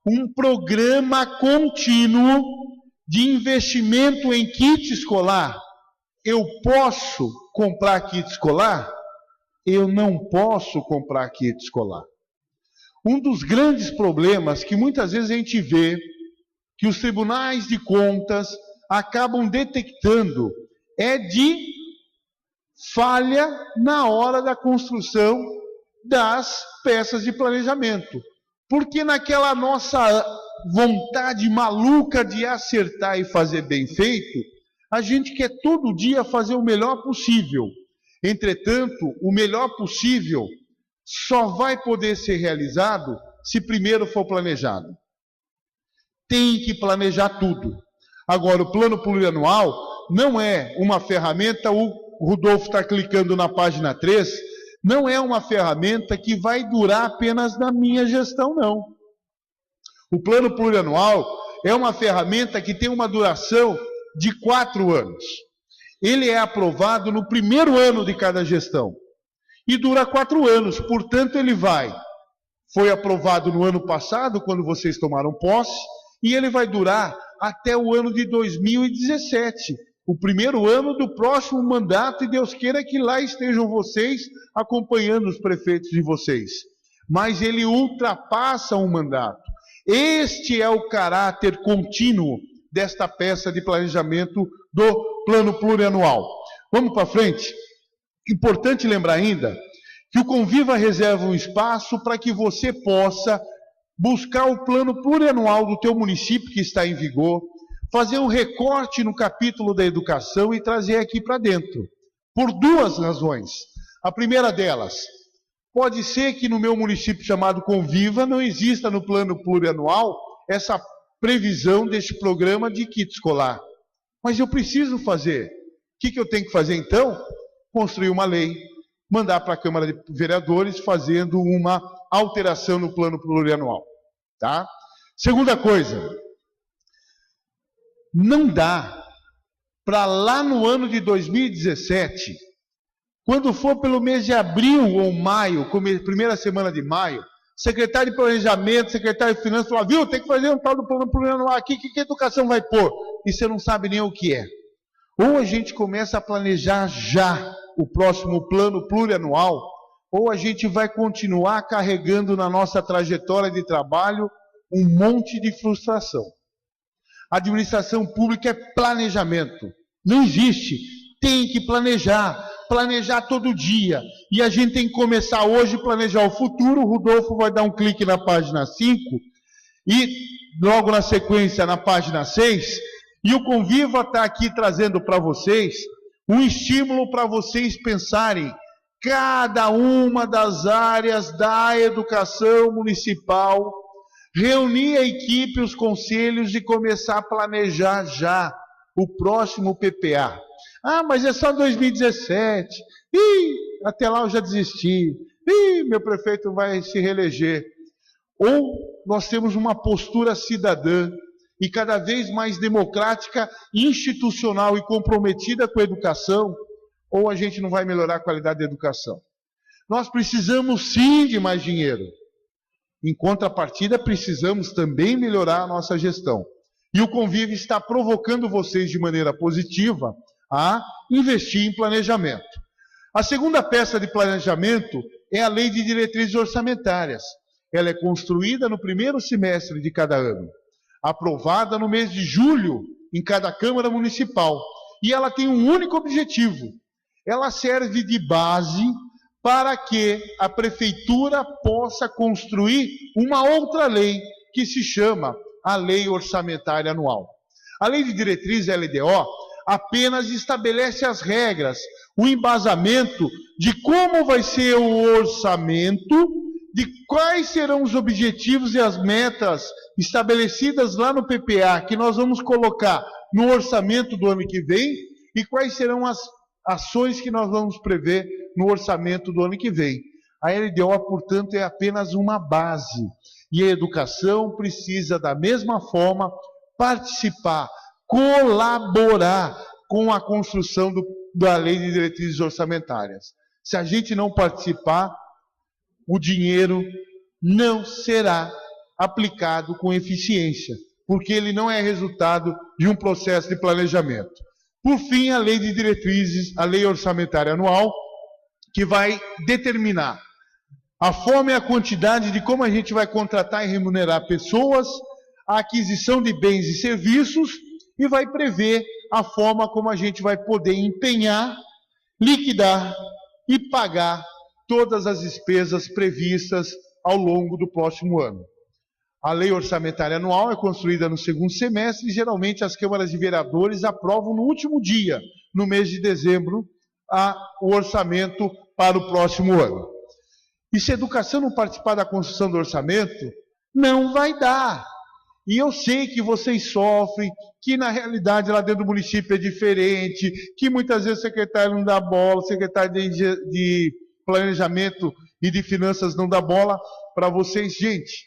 um programa contínuo de investimento em kit escolar. Eu posso comprar kit escolar? Eu não posso comprar kit escolar. Um dos grandes problemas que muitas vezes a gente vê que os tribunais de contas acabam detectando é de falha na hora da construção das peças de planejamento. Porque naquela nossa vontade maluca de acertar e fazer bem feito, a gente quer todo dia fazer o melhor possível. Entretanto, o melhor possível só vai poder ser realizado se primeiro for planejado. Tem que planejar tudo. Agora, o plano plurianual não é uma ferramenta, o Rudolfo está clicando na página 3, não é uma ferramenta que vai durar apenas na minha gestão, não. O plano plurianual é uma ferramenta que tem uma duração de 4 anos. Ele é aprovado no primeiro ano de cada gestão. E dura 4 anos, portanto foi aprovado no ano passado, quando vocês tomaram posse, e ele vai durar até o ano de 2017, o primeiro ano do próximo mandato, e Deus queira que lá estejam vocês acompanhando os prefeitos de vocês. Mas ele ultrapassa um mandato. Este é o caráter contínuo desta peça de planejamento do plano plurianual. Vamos para frente? Importante lembrar ainda que o Conviva reserva um espaço para que você possa buscar o plano plurianual do teu município que está em vigor, fazer um recorte no capítulo da educação e trazer aqui para dentro. Por 2 razões. A primeira delas, pode ser que no meu município chamado Conviva não exista no plano plurianual essa previsão deste programa de kit escolar. Mas eu preciso fazer. O que eu tenho que fazer então? Construir uma lei, mandar para a Câmara de Vereadores fazendo uma alteração no plano plurianual. Tá? Segunda coisa, não dá para lá no ano de 2017, quando for pelo mês de abril ou maio, primeira semana de maio, secretário de Planejamento, secretário de Finanças, falar, viu, tem que fazer um tal do plano plurianual aqui, que a educação vai pôr? E você não sabe nem o que é. Ou a gente começa a planejar já o próximo plano plurianual, ou a gente vai continuar carregando na nossa trajetória de trabalho um monte de frustração. A administração pública é planejamento. Não existe. Tem que planejar todo dia. E a gente tem que começar hoje a planejar o futuro. O Rudolfo vai dar um clique na página 5 e logo na sequência na página 6. E o Conviva está aqui trazendo para vocês um estímulo para vocês pensarem cada uma das áreas da educação municipal, reunir a equipe, os conselhos e começar a planejar já o próximo PPA. Ah, mas é só 2017. Até lá eu já desisti. Meu prefeito vai se reeleger. Ou nós temos uma postura cidadã e cada vez mais democrática, institucional e comprometida com a educação, ou a gente não vai melhorar a qualidade da educação. Nós precisamos sim de mais dinheiro. Em contrapartida, precisamos também melhorar a nossa gestão. E o Convive está provocando vocês de maneira positiva a investir em planejamento. A segunda peça de planejamento é a Lei de Diretrizes Orçamentárias. Ela é construída no primeiro semestre de cada ano, aprovada no mês de julho em cada Câmara Municipal. E ela tem um único objetivo. Ela serve de base para que a Prefeitura possa construir uma outra lei, que se chama a Lei Orçamentária Anual. A Lei de Diretrizes, LDO, apenas estabelece as regras, o embasamento de como vai ser o orçamento, de quais serão os objetivos e as metas estabelecidas lá no PPA, que nós vamos colocar no orçamento do ano que vem, e quais serão as ações que nós vamos prever no orçamento do ano que vem. A LDO, portanto, é apenas uma base. E a educação precisa, da mesma forma, participar, colaborar com a construção da Lei de Diretrizes Orçamentárias. Se a gente não participar, o dinheiro não será aplicado com eficiência. porque ele não é resultado de um processo de planejamento. Por fim, a lei de diretrizes, a lei orçamentária anual, que vai determinar a forma e a quantidade de como a gente vai contratar e remunerar pessoas, a aquisição de bens e serviços, e vai prever a forma como a gente vai poder empenhar, liquidar e pagar todas as despesas previstas ao longo do próximo ano. A lei orçamentária anual é construída no segundo semestre e geralmente as câmaras de vereadores aprovam no último dia, no mês de dezembro, o orçamento para o próximo ano. E se a educação não participar da construção do orçamento, não vai dar. E eu sei que vocês sofrem, que na realidade lá dentro do município é diferente, que muitas vezes o secretário não dá bola, o secretário de planejamento e de finanças não dá bola para vocês. Gente,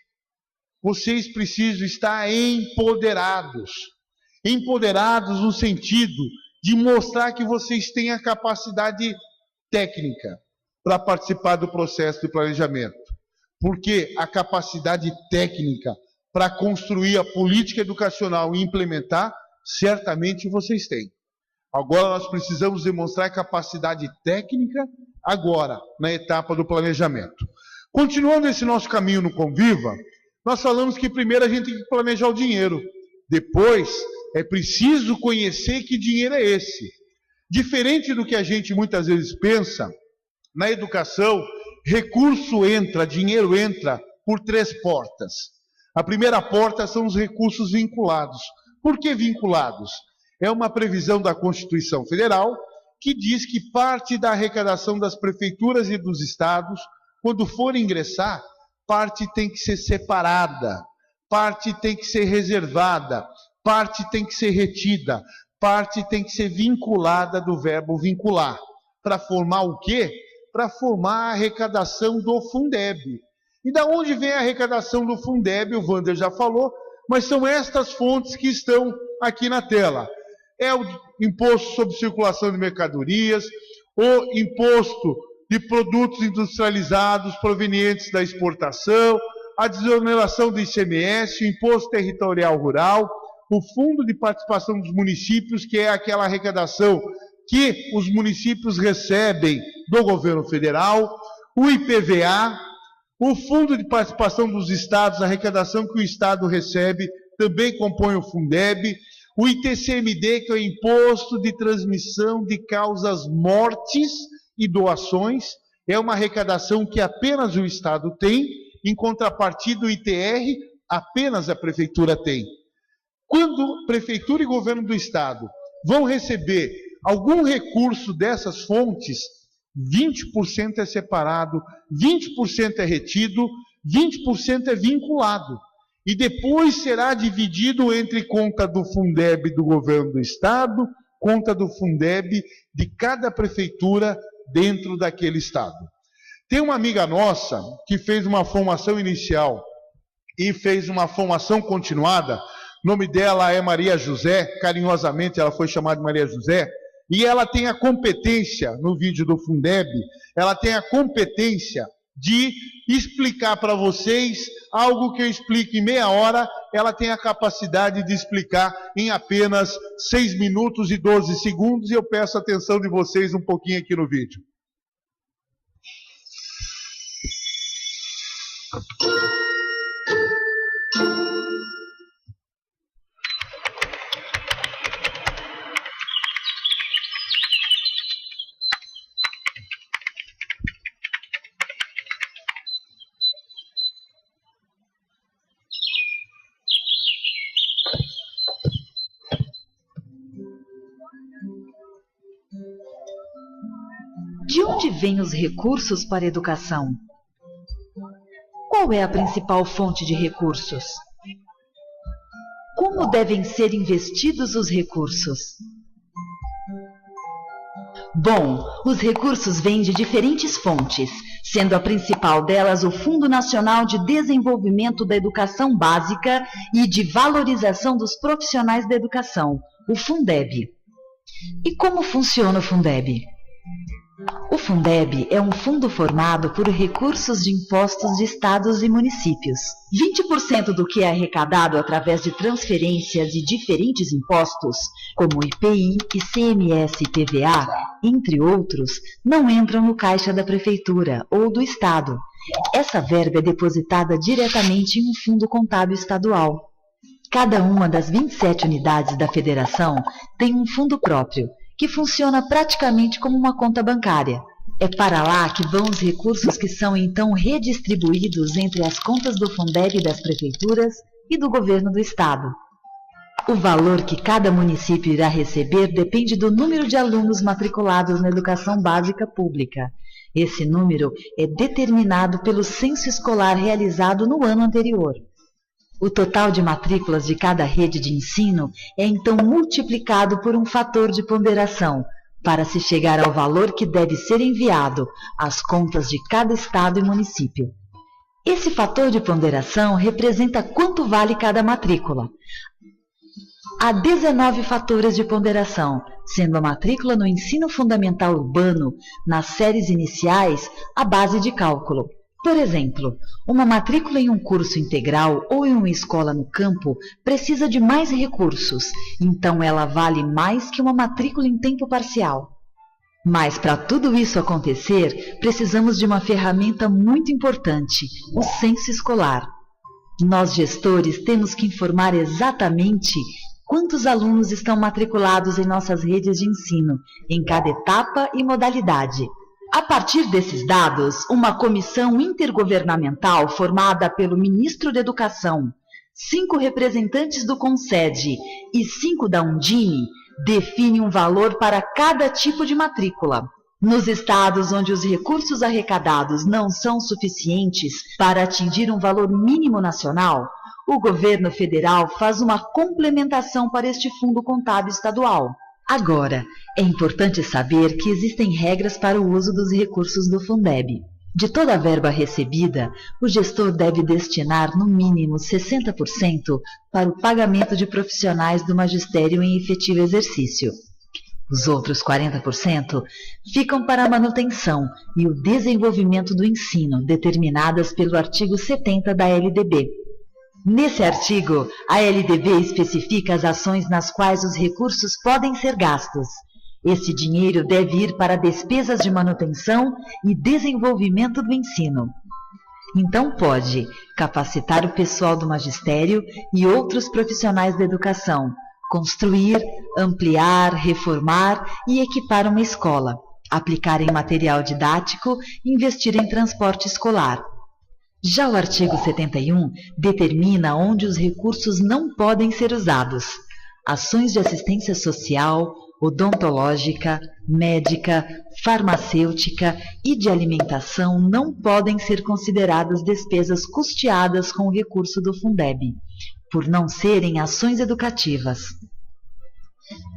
vocês precisam estar empoderados. Empoderados no sentido de mostrar que vocês têm a capacidade técnica para participar do processo de planejamento. Porque a capacidade técnica para construir a política educacional e implementar, certamente vocês têm. Agora nós precisamos demonstrar capacidade técnica agora, na etapa do planejamento. Continuando esse nosso caminho no Conviva, nós falamos que primeiro a gente tem que planejar o dinheiro. Depois, é preciso conhecer que dinheiro é esse. Diferente do que a gente muitas vezes pensa, na educação, recurso entra, dinheiro entra por 3 portas. A primeira porta são os recursos vinculados. Por que vinculados? É uma previsão da Constituição Federal que diz que parte da arrecadação das prefeituras e dos estados, quando for ingressar, parte tem que ser separada, parte tem que ser reservada, parte tem que ser retida, parte tem que ser vinculada do verbo vincular. Para formar o quê? Para formar a arrecadação do Fundeb. E da onde vem a arrecadação do Fundeb? O Wander já falou, mas são estas fontes que estão aqui na tela. É o imposto sobre circulação de mercadorias, o imposto de produtos industrializados provenientes da exportação, a desoneração do ICMS, o imposto territorial rural, o fundo de participação dos municípios, que é aquela arrecadação que os municípios recebem do governo federal, o IPVA, o fundo de participação dos estados, a arrecadação que o estado recebe, também compõe o Fundeb, o ITCMD, que é o Imposto de Transmissão de Causas Mortes e Doações, é uma arrecadação que apenas o estado tem, em contrapartida o ITR, apenas a prefeitura tem. Quando prefeitura e governo do estado vão receber algum recurso dessas fontes, 20% é separado, 20% é retido, 20% é vinculado. E depois será dividido entre conta do Fundeb do governo do estado, conta do Fundeb de cada prefeitura dentro daquele estado. Tem uma amiga nossa que fez uma formação inicial e fez uma formação continuada. O nome dela é Maria José, carinhosamente ela foi chamada de Maria José, e ela tem a competência, no vídeo do Fundeb, ela tem a competência de explicar para vocês algo que eu explico em meia hora, ela tem a capacidade de explicar em apenas 6 minutos e 12 segundos, e eu peço a atenção de vocês um pouquinho aqui no vídeo. De onde vêm os recursos para a educação? Qual é a principal fonte de recursos? Como devem ser investidos os recursos? Bom, os recursos vêm de diferentes fontes, sendo a principal delas o Fundo Nacional de Desenvolvimento da Educação Básica e de Valorização dos Profissionais da Educação, o Fundeb. E como funciona o Fundeb? O Fundeb é um fundo formado por recursos de impostos de estados e municípios. 20% do que é arrecadado através de transferências de diferentes impostos, como IPI, ICMS e TVA, entre outros, não entram no caixa da prefeitura ou do estado. Essa verba é depositada diretamente em um fundo contábil estadual. Cada uma das 27 unidades da federação tem um fundo próprio, que funciona praticamente como uma conta bancária. É para lá que vão os recursos que são então redistribuídos entre as contas do Fundeb das prefeituras e do governo do estado. O valor que cada município irá receber depende do número de alunos matriculados na educação básica pública. Esse número é determinado pelo censo escolar realizado no ano anterior. O total de matrículas de cada rede de ensino é então multiplicado por um fator de ponderação, para se chegar ao valor que deve ser enviado às contas de cada estado e município. Esse fator de ponderação representa quanto vale cada matrícula. Há 19 fatores de ponderação, sendo a matrícula no ensino fundamental urbano, nas séries iniciais, a base de cálculo. Por exemplo, uma matrícula em um curso integral ou em uma escola no campo precisa de mais recursos, então ela vale mais que uma matrícula em tempo parcial. Mas para tudo isso acontecer, precisamos de uma ferramenta muito importante, o censo escolar. Nós, gestores, temos que informar exatamente quantos alunos estão matriculados em nossas redes de ensino, em cada etapa e modalidade. A partir desses dados, uma comissão intergovernamental formada pelo ministro da Educação, 5 representantes do CONSED e 5 da Undime define um valor para cada tipo de matrícula. Nos estados onde os recursos arrecadados não são suficientes para atingir um valor mínimo nacional, o governo federal faz uma complementação para este fundo contábil estadual. Agora, é importante saber que existem regras para o uso dos recursos do Fundeb. De toda a verba recebida, o gestor deve destinar no mínimo 60% para o pagamento de profissionais do magistério em efetivo exercício. Os outros 40% ficam para a manutenção e o desenvolvimento do ensino, determinadas pelo artigo 70 da LDB. Nesse artigo, a LDB especifica as ações nas quais os recursos podem ser gastos. Esse dinheiro deve ir para despesas de manutenção e desenvolvimento do ensino. Então pode capacitar o pessoal do magistério e outros profissionais da educação, construir, ampliar, reformar e equipar uma escola, aplicar em material didático e investir em transporte escolar. Já o artigo 71 determina onde os recursos não podem ser usados. Ações de assistência social, odontológica, médica, farmacêutica e de alimentação não podem ser consideradas despesas custeadas com o recurso do Fundeb, por não serem ações educativas.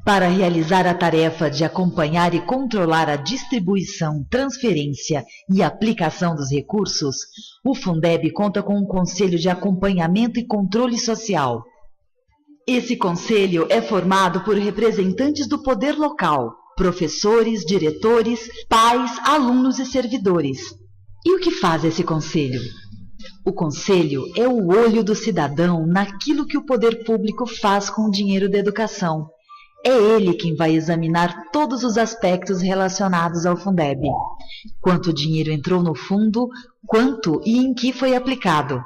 Para realizar a tarefa de acompanhar e controlar a distribuição, transferência e aplicação dos recursos, o Fundeb conta com um Conselho de Acompanhamento e Controle Social. Esse conselho é formado por representantes do poder local, professores, diretores, pais, alunos e servidores. E o que faz esse conselho? O conselho é o olho do cidadão naquilo que o poder público faz com o dinheiro da educação. É ele quem vai examinar todos os aspectos relacionados ao Fundeb. Quanto dinheiro entrou no fundo, quanto e em que foi aplicado.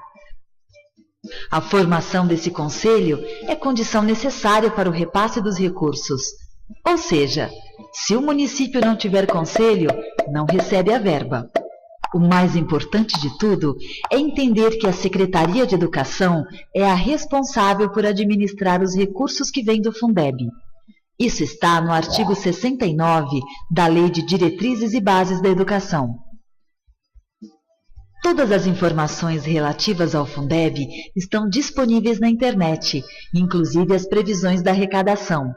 A formação desse conselho é condição necessária para o repasse dos recursos. Ou seja, se o município não tiver conselho, não recebe a verba. O mais importante de tudo é entender que a Secretaria de Educação é a responsável por administrar os recursos que vêm do Fundeb. Isso está no artigo 69 da Lei de Diretrizes e Bases da Educação. Todas as informações relativas ao Fundeb estão disponíveis na internet, inclusive as previsões da arrecadação.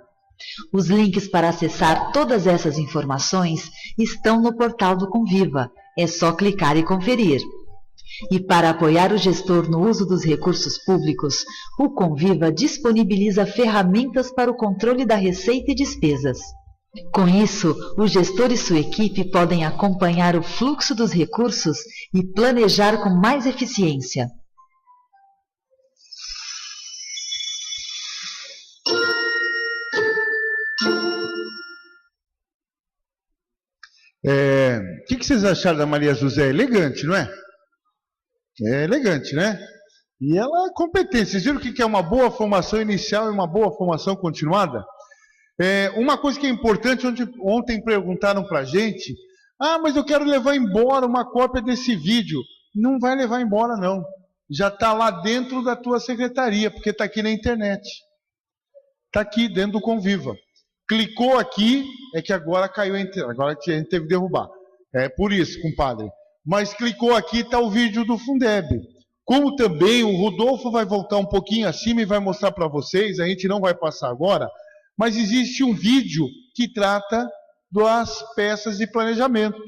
Os links para acessar todas essas informações estão no portal do Conviva, é só clicar e conferir. E para apoiar o gestor no uso dos recursos públicos, o Conviva disponibiliza ferramentas para o controle da receita e despesas. Com isso, o gestor e sua equipe podem acompanhar o fluxo dos recursos e planejar com mais eficiência. O que vocês acharam da Maria José? Elegante, não é? É elegante, né? E ela é competente. Vocês viram o que é uma boa formação inicial e uma boa formação continuada? Uma coisa que é importante, ontem perguntaram para a gente, mas eu quero levar embora uma cópia desse vídeo. Não vai levar embora, não. Já está lá dentro da tua secretaria, porque está aqui na internet. Está aqui, dentro do Conviva. Clicou aqui, é que agora caiu a internet, agora a gente teve que derrubar. É por isso, compadre. Mas clicou aqui, está o vídeo do Fundeb. Como também o Rodolfo vai voltar um pouquinho acima e vai mostrar para vocês, a gente não vai passar agora, mas existe um vídeo que trata das peças de planejamento.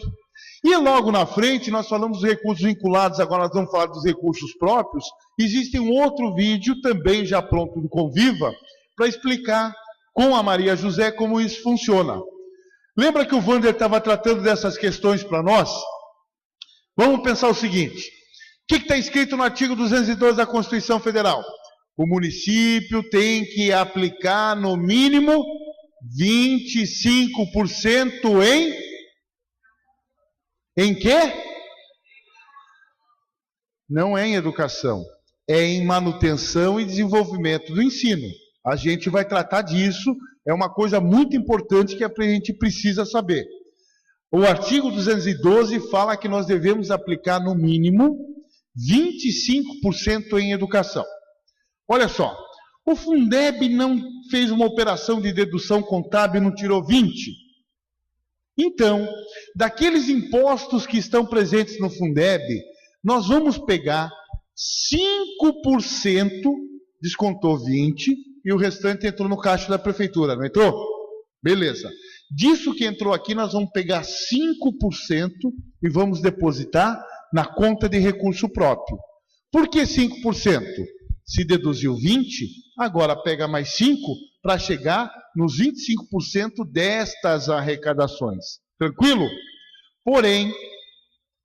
E logo na frente, nós falamos dos recursos vinculados, agora nós vamos falar dos recursos próprios. Existe um outro vídeo, também já pronto do Conviva, para explicar com a Maria José como isso funciona. Lembra que o Wander estava tratando dessas questões para nós? Vamos pensar o seguinte. O que está escrito no artigo 212 da Constituição Federal? O município tem que aplicar no mínimo 25% em quê? Não é em educação, é em manutenção e desenvolvimento do ensino. A gente vai tratar disso, é uma coisa muito importante que a gente precisa saber. O artigo 212 fala que nós devemos aplicar no mínimo 25% em educação. Olha só, o Fundeb não fez uma operação de dedução contábil e não tirou 20%. Então, daqueles impostos que estão presentes no Fundeb, nós vamos pegar 5%, descontou 20%, e o restante entrou no caixa da prefeitura, não entrou? Beleza. Disso que entrou aqui, nós vamos pegar 5% e vamos depositar na conta de recurso próprio. Por que 5%? Se deduziu 20%, agora pega mais 5% para chegar nos 25% destas arrecadações. Tranquilo? Porém,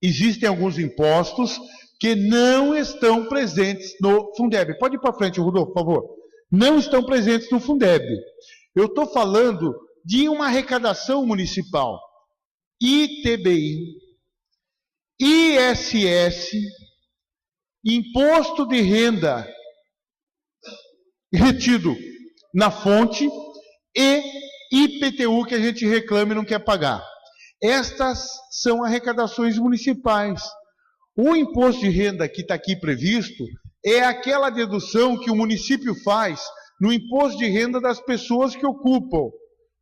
existem alguns impostos que não estão presentes no Fundeb. Pode ir para frente, Rodolfo, por favor. Não estão presentes no Fundeb. Eu estou falando de uma arrecadação municipal. ITBI, ISS, Imposto de Renda retido na fonte e IPTU que a gente reclama e não quer pagar. Estas são arrecadações municipais. O imposto de renda que está aqui previsto é aquela dedução que o município faz no imposto de renda das pessoas que ocupam,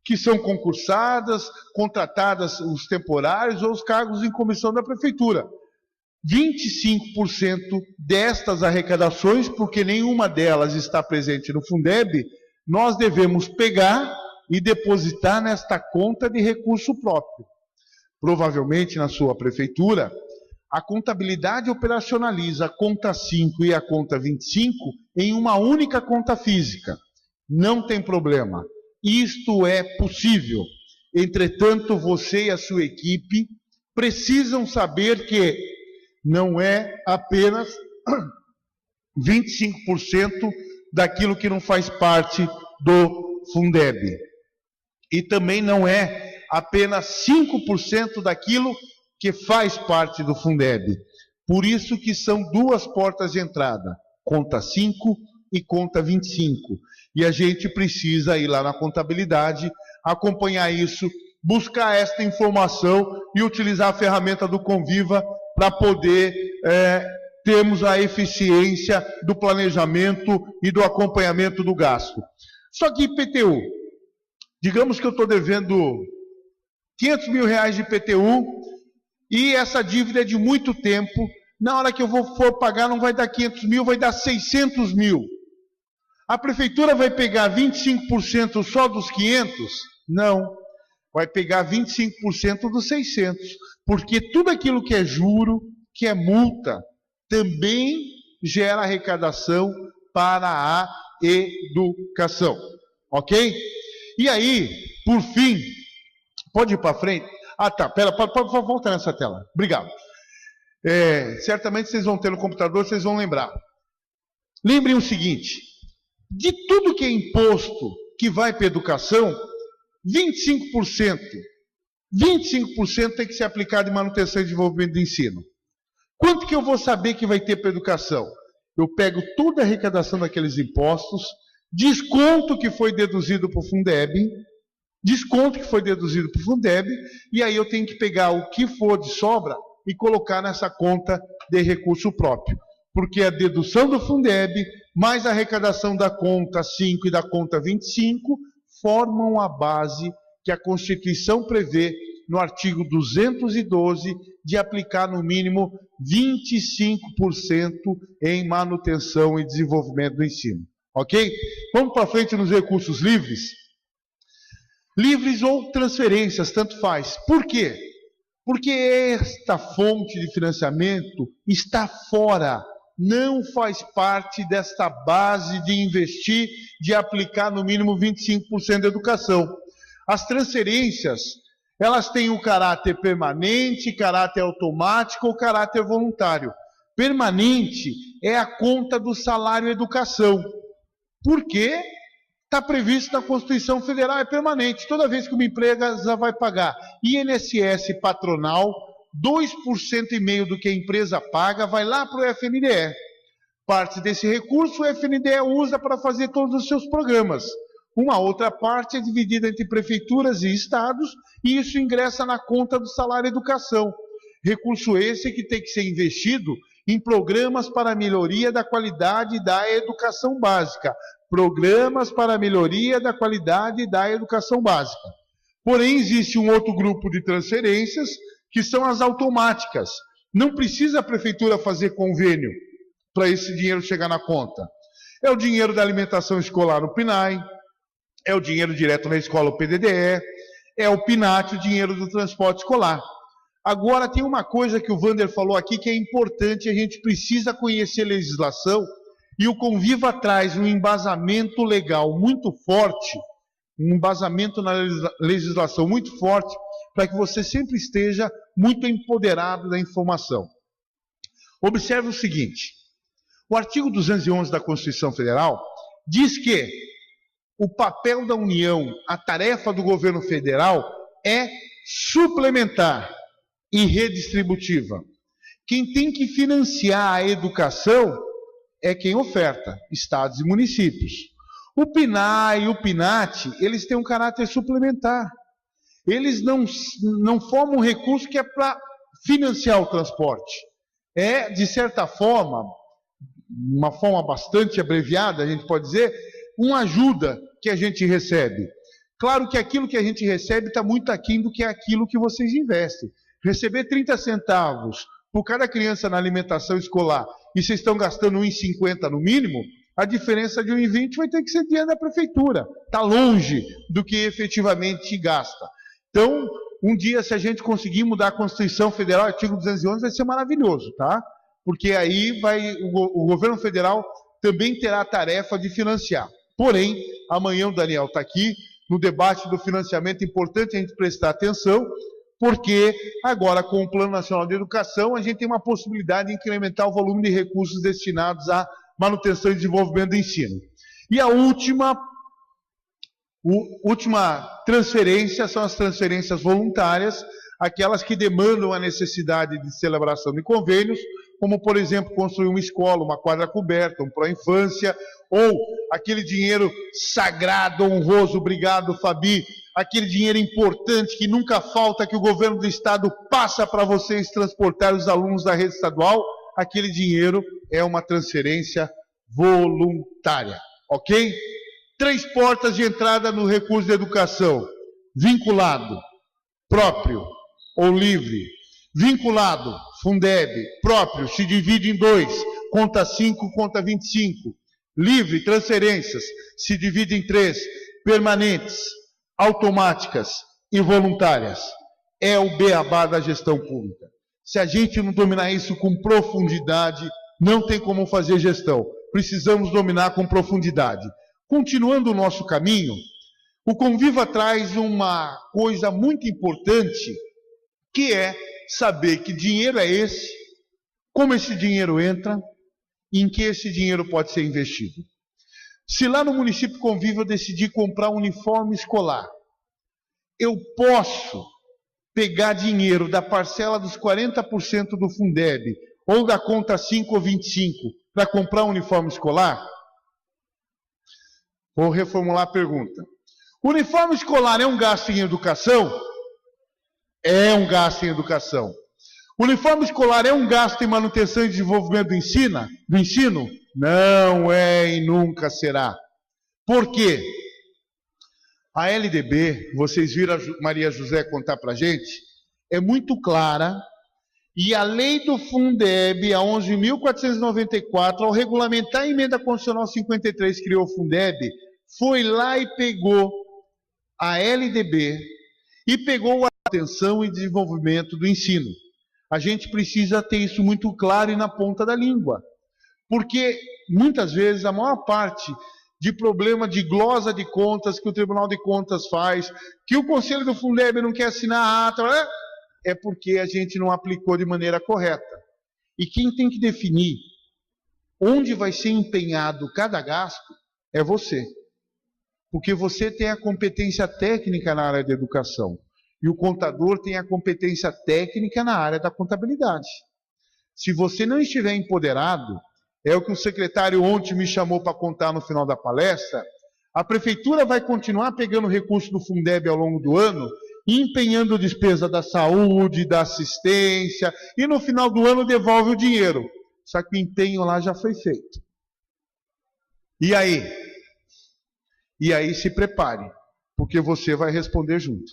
que são concursadas, contratadas, os temporários ou os cargos em comissão da prefeitura. 25% destas arrecadações, porque nenhuma delas está presente no Fundeb, nós devemos pegar e depositar nesta conta de recurso próprio. Provavelmente na sua prefeitura, a contabilidade operacionaliza a conta 5 e a conta 25 em uma única conta física. Não tem problema. Isto é possível. Entretanto, você e a sua equipe precisam saber que não é apenas 25% daquilo que não faz parte do Fundeb. E também não é apenas 5% daquilo que faz parte do Fundeb. Por isso que são duas portas de entrada, conta 5 e conta 25. E a gente precisa ir lá na contabilidade, acompanhar isso, buscar esta informação e utilizar a ferramenta do Conviva para poder termos a eficiência do planejamento e do acompanhamento do gasto. Só que IPTU, digamos que eu estou devendo 500 mil reais de IPTU e essa dívida é de muito tempo, na hora que eu for pagar não vai dar 500 mil, vai dar 600 mil. A prefeitura vai pegar 25% só dos 500? Não, vai pegar 25% dos 600, porque tudo aquilo que é juro, que é multa, também gera arrecadação para a educação, ok? E aí, por fim, Pode ir para frente? Ah, tá. Pera, volta nessa tela. Obrigado. Certamente vocês vão ter no computador, vocês vão lembrar. Lembrem o seguinte, de tudo que é imposto que vai para a educação, 25% tem que ser aplicado em manutenção e desenvolvimento do ensino. Quanto que eu vou saber que vai ter para a educação? Eu pego toda a arrecadação daqueles impostos, desconto que foi deduzido para o Fundeb, e aí eu tenho que pegar o que for de sobra e colocar nessa conta de recurso próprio. Porque a dedução do Fundeb, mais a arrecadação da conta 5 e da conta 25, formam a base que a Constituição prevê no artigo 212 de aplicar no mínimo 25% em manutenção e desenvolvimento do ensino. Ok? Vamos para frente nos recursos livres. Livres ou transferências, tanto faz. Por quê? Porque esta fonte de financiamento está fora, não faz parte desta base de investir, de aplicar no mínimo 25% da educação. As transferências, elas têm o caráter permanente, caráter automático ou caráter voluntário. Permanente é a conta do salário educação. Por quê? Está previsto na Constituição Federal, é permanente. Toda vez que uma empresa vai pagar INSS patronal, 2,5% do que a empresa paga vai lá para o FNDE. Parte desse recurso o FNDE usa para fazer todos os seus programas. Uma outra parte é dividida entre prefeituras e estados e isso ingressa na conta do salário educação. Recurso esse que tem que ser investido em programas para a melhoria da qualidade da educação básica. Programas para a melhoria da qualidade da educação básica. Porém, existe um outro grupo de transferências, que são as automáticas. Não precisa a prefeitura fazer convênio para esse dinheiro chegar na conta. É o dinheiro da alimentação escolar, o PNAE, é o dinheiro direto na escola, o PDDE, é o PNAT, o dinheiro do transporte escolar. Agora, tem uma coisa que o Wander falou aqui que é importante, a gente precisa conhecer a legislação, e o Conviva traz um embasamento legal muito forte, um embasamento na legislação muito forte, para que você sempre esteja muito empoderado da informação. Observe o seguinte, o artigo 211 da Constituição Federal diz que o papel da União, a tarefa do governo federal é suplementar e redistributiva. Quem tem que financiar a educação é quem oferta, estados e municípios. O PNAE e o PNAT, eles têm um caráter suplementar. Eles não formam um recurso que é para financiar o transporte. É, de certa forma, uma forma bastante abreviada, a gente pode dizer, uma ajuda que a gente recebe. Claro que aquilo que a gente recebe está muito aquém do que aquilo que vocês investem. Receber 30 centavos por cada criança na alimentação escolar e vocês estão gastando 1,50 no mínimo, a diferença de 1,20 vai ter que ser dinheiro da prefeitura. Está longe do que efetivamente gasta. Então, um dia, se a gente conseguir mudar a Constituição Federal, artigo 211, vai ser maravilhoso, tá? Porque aí o governo federal também terá a tarefa de financiar. Porém, amanhã o Daniel está aqui, no debate do financiamento, é importante a gente prestar atenção, porque agora com o Plano Nacional de Educação, a gente tem uma possibilidade de incrementar o volume de recursos destinados à manutenção e desenvolvimento do ensino. E a última transferência são as transferências voluntárias, aquelas que demandam a necessidade de celebração de convênios, como, por exemplo, construir uma escola, uma quadra coberta, um pró-infância, ou aquele dinheiro sagrado, honroso, obrigado, Fabi, aquele dinheiro importante que nunca falta, que o governo do estado passa para vocês transportar os alunos da rede estadual, aquele dinheiro é uma transferência voluntária, ok? 3 portas de entrada no recurso de educação: vinculado, próprio ou livre. Vinculado, Fundeb, próprio, se divide em 2, conta 5, conta 25. Livre, transferências, se divide em 3, permanentes, automáticas e voluntárias. É o beabá da gestão pública. Se a gente não dominar isso com profundidade, não tem como fazer gestão. Precisamos dominar com profundidade. Continuando o nosso caminho, O Conviva traz uma coisa muito importante, que é saber que dinheiro é esse, como esse dinheiro entra, e em que esse dinheiro pode ser investido. Se lá no município Conviva eu decidir comprar um uniforme escolar, eu posso pegar dinheiro da parcela dos 40% do Fundeb, ou da conta 5 ou 25, para comprar um uniforme escolar? Vou reformular a pergunta. O uniforme escolar é um gasto em educação? É um gasto em educação. O uniforme escolar é um gasto em manutenção e desenvolvimento do ensino? Não é e nunca será. Por quê? A LDB, vocês viram a Maria José contar para a gente, é muito clara, e a lei do Fundeb, a 11.494, ao regulamentar a emenda constitucional 53, criou o Fundeb, foi lá e pegou a LDB e pegou a atenção e desenvolvimento do ensino. A gente precisa ter isso muito claro e na ponta da língua, porque muitas vezes a maior parte de problema de glosa de contas que o Tribunal de Contas faz, que o Conselho do Fundeb não quer assinar a ata, é porque a gente não aplicou de maneira correta. E quem tem que definir onde vai ser empenhado cada gasto é você. Porque você tem a competência técnica na área da educação. E o contador tem a competência técnica na área da contabilidade. Se você não estiver empoderado, é o que o secretário ontem me chamou para contar no final da palestra, a prefeitura vai continuar pegando recursos do Fundeb ao longo do ano, e empenhando despesa da saúde, da assistência, e no final do ano devolve o dinheiro. Só que o empenho lá já foi feito. E aí? E aí se prepare, porque você vai responder junto.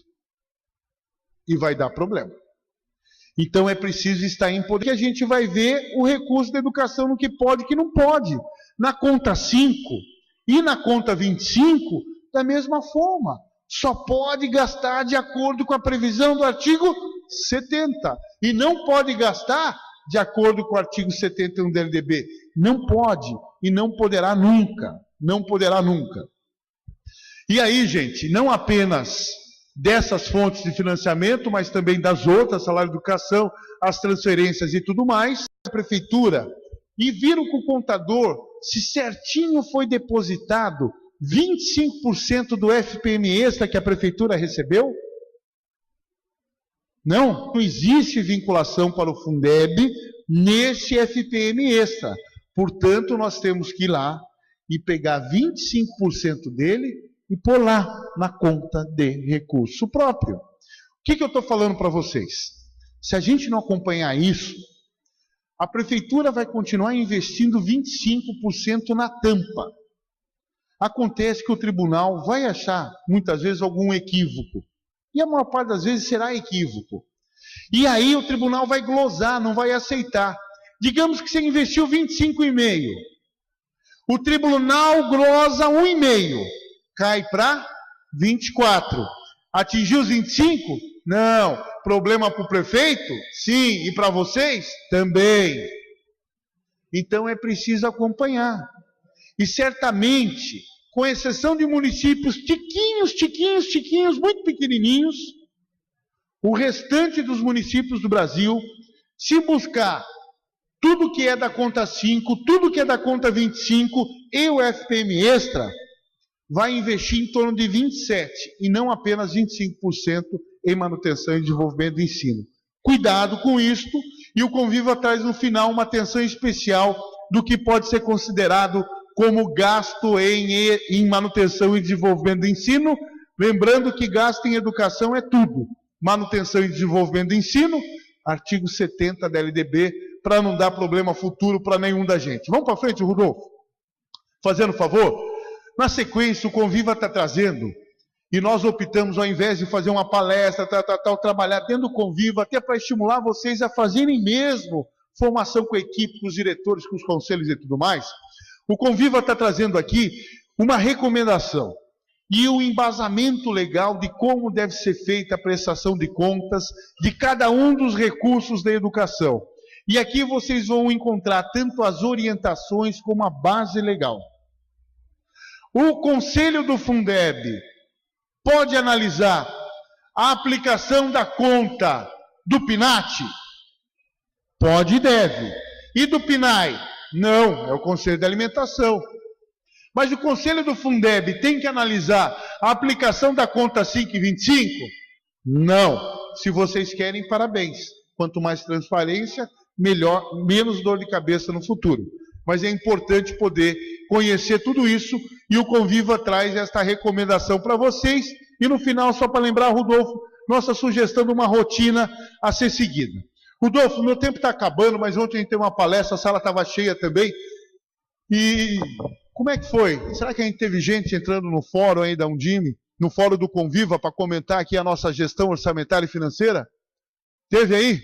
E vai dar problema. Então é preciso estar em poder, que a gente vai ver o recurso da educação no que pode e que não pode. Na conta 5 e na conta 25, da mesma forma. Só pode gastar de acordo com a previsão do artigo 70. E não pode gastar de acordo com o artigo 71 da LDB. Não pode e não poderá nunca. Não poderá nunca. E aí, gente, não apenas dessas fontes de financiamento, mas também das outras, salário de educação, as transferências e tudo mais, a prefeitura, e viram com o contador se certinho foi depositado 25% do FPM extra que a prefeitura recebeu? Não existe vinculação para o Fundeb nesse FPM extra. Portanto, nós temos que ir lá e pegar 25% dele e pôr lá na conta de recurso próprio. O que eu estou falando para vocês? Se a gente não acompanhar isso, a prefeitura vai continuar investindo 25% na tampa. Acontece que o tribunal vai achar, muitas vezes, algum equívoco. E a maior parte das vezes será equívoco. E aí o tribunal vai glosar, não vai aceitar. Digamos que você investiu 25,5. O tribunal glosa 1,5. Cai para 24. Atingiu os 25? Não. Problema para o prefeito? Sim. E para vocês? Também. Então é preciso acompanhar. E certamente, com exceção de municípios tiquinhos, muito pequenininhos, o restante dos municípios do Brasil, se buscar tudo que é da conta 5, tudo que é da conta 25 e o FPM extra, vai investir em torno de 27% e não apenas 25% em manutenção e desenvolvimento do ensino. Cuidado com isto, e o Conviva traz no final uma atenção especial do que pode ser considerado como gasto em manutenção e desenvolvimento do ensino, lembrando que gasto em educação é tudo. Manutenção e desenvolvimento do ensino, artigo 70 da LDB, para não dar problema futuro para nenhum da gente. Vamos para frente, Rodolfo? Fazendo favor? Na sequência, o Conviva está trazendo, e nós optamos, ao invés de fazer uma palestra, trabalhar dentro do Conviva, até para estimular vocês a fazerem mesmo formação com a equipe, com os diretores, com os conselhos e tudo mais. O Conviva está trazendo aqui uma recomendação e o embasamento legal de como deve ser feita a prestação de contas de cada um dos recursos da educação. E aqui vocês vão encontrar tanto as orientações como a base legal. O Conselho do Fundeb pode analisar a aplicação da conta do PNAT? Pode e deve. E do PNAE? Não, é o Conselho de Alimentação. Mas o Conselho do Fundeb tem que analisar a aplicação da conta 525? Não. Se vocês querem, parabéns. Quanto mais transparência, melhor, menos dor de cabeça no futuro. Mas é importante poder conhecer tudo isso e o Conviva traz esta recomendação para vocês. E no final, só para lembrar, Rodolfo, nossa sugestão de uma rotina a ser seguida. Rodolfo, meu tempo está acabando, mas ontem a gente teve uma palestra, a sala estava cheia também. E como é que foi? Será que a gente teve gente entrando no fórum aí da Undime, no fórum do Conviva, para comentar aqui a nossa gestão orçamentária e financeira? Teve aí?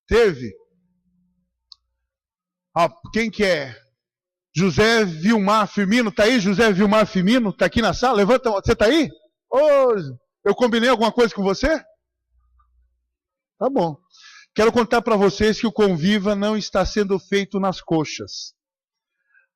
Teve? Ah, quem que é? José Vilmar Firmino, está aí? José Vilmar Firmino, está aqui na sala? Levanta, você está aí? Oh, eu combinei alguma coisa com você? Tá bom. Quero contar para vocês que o Conviva não está sendo feito nas coxas.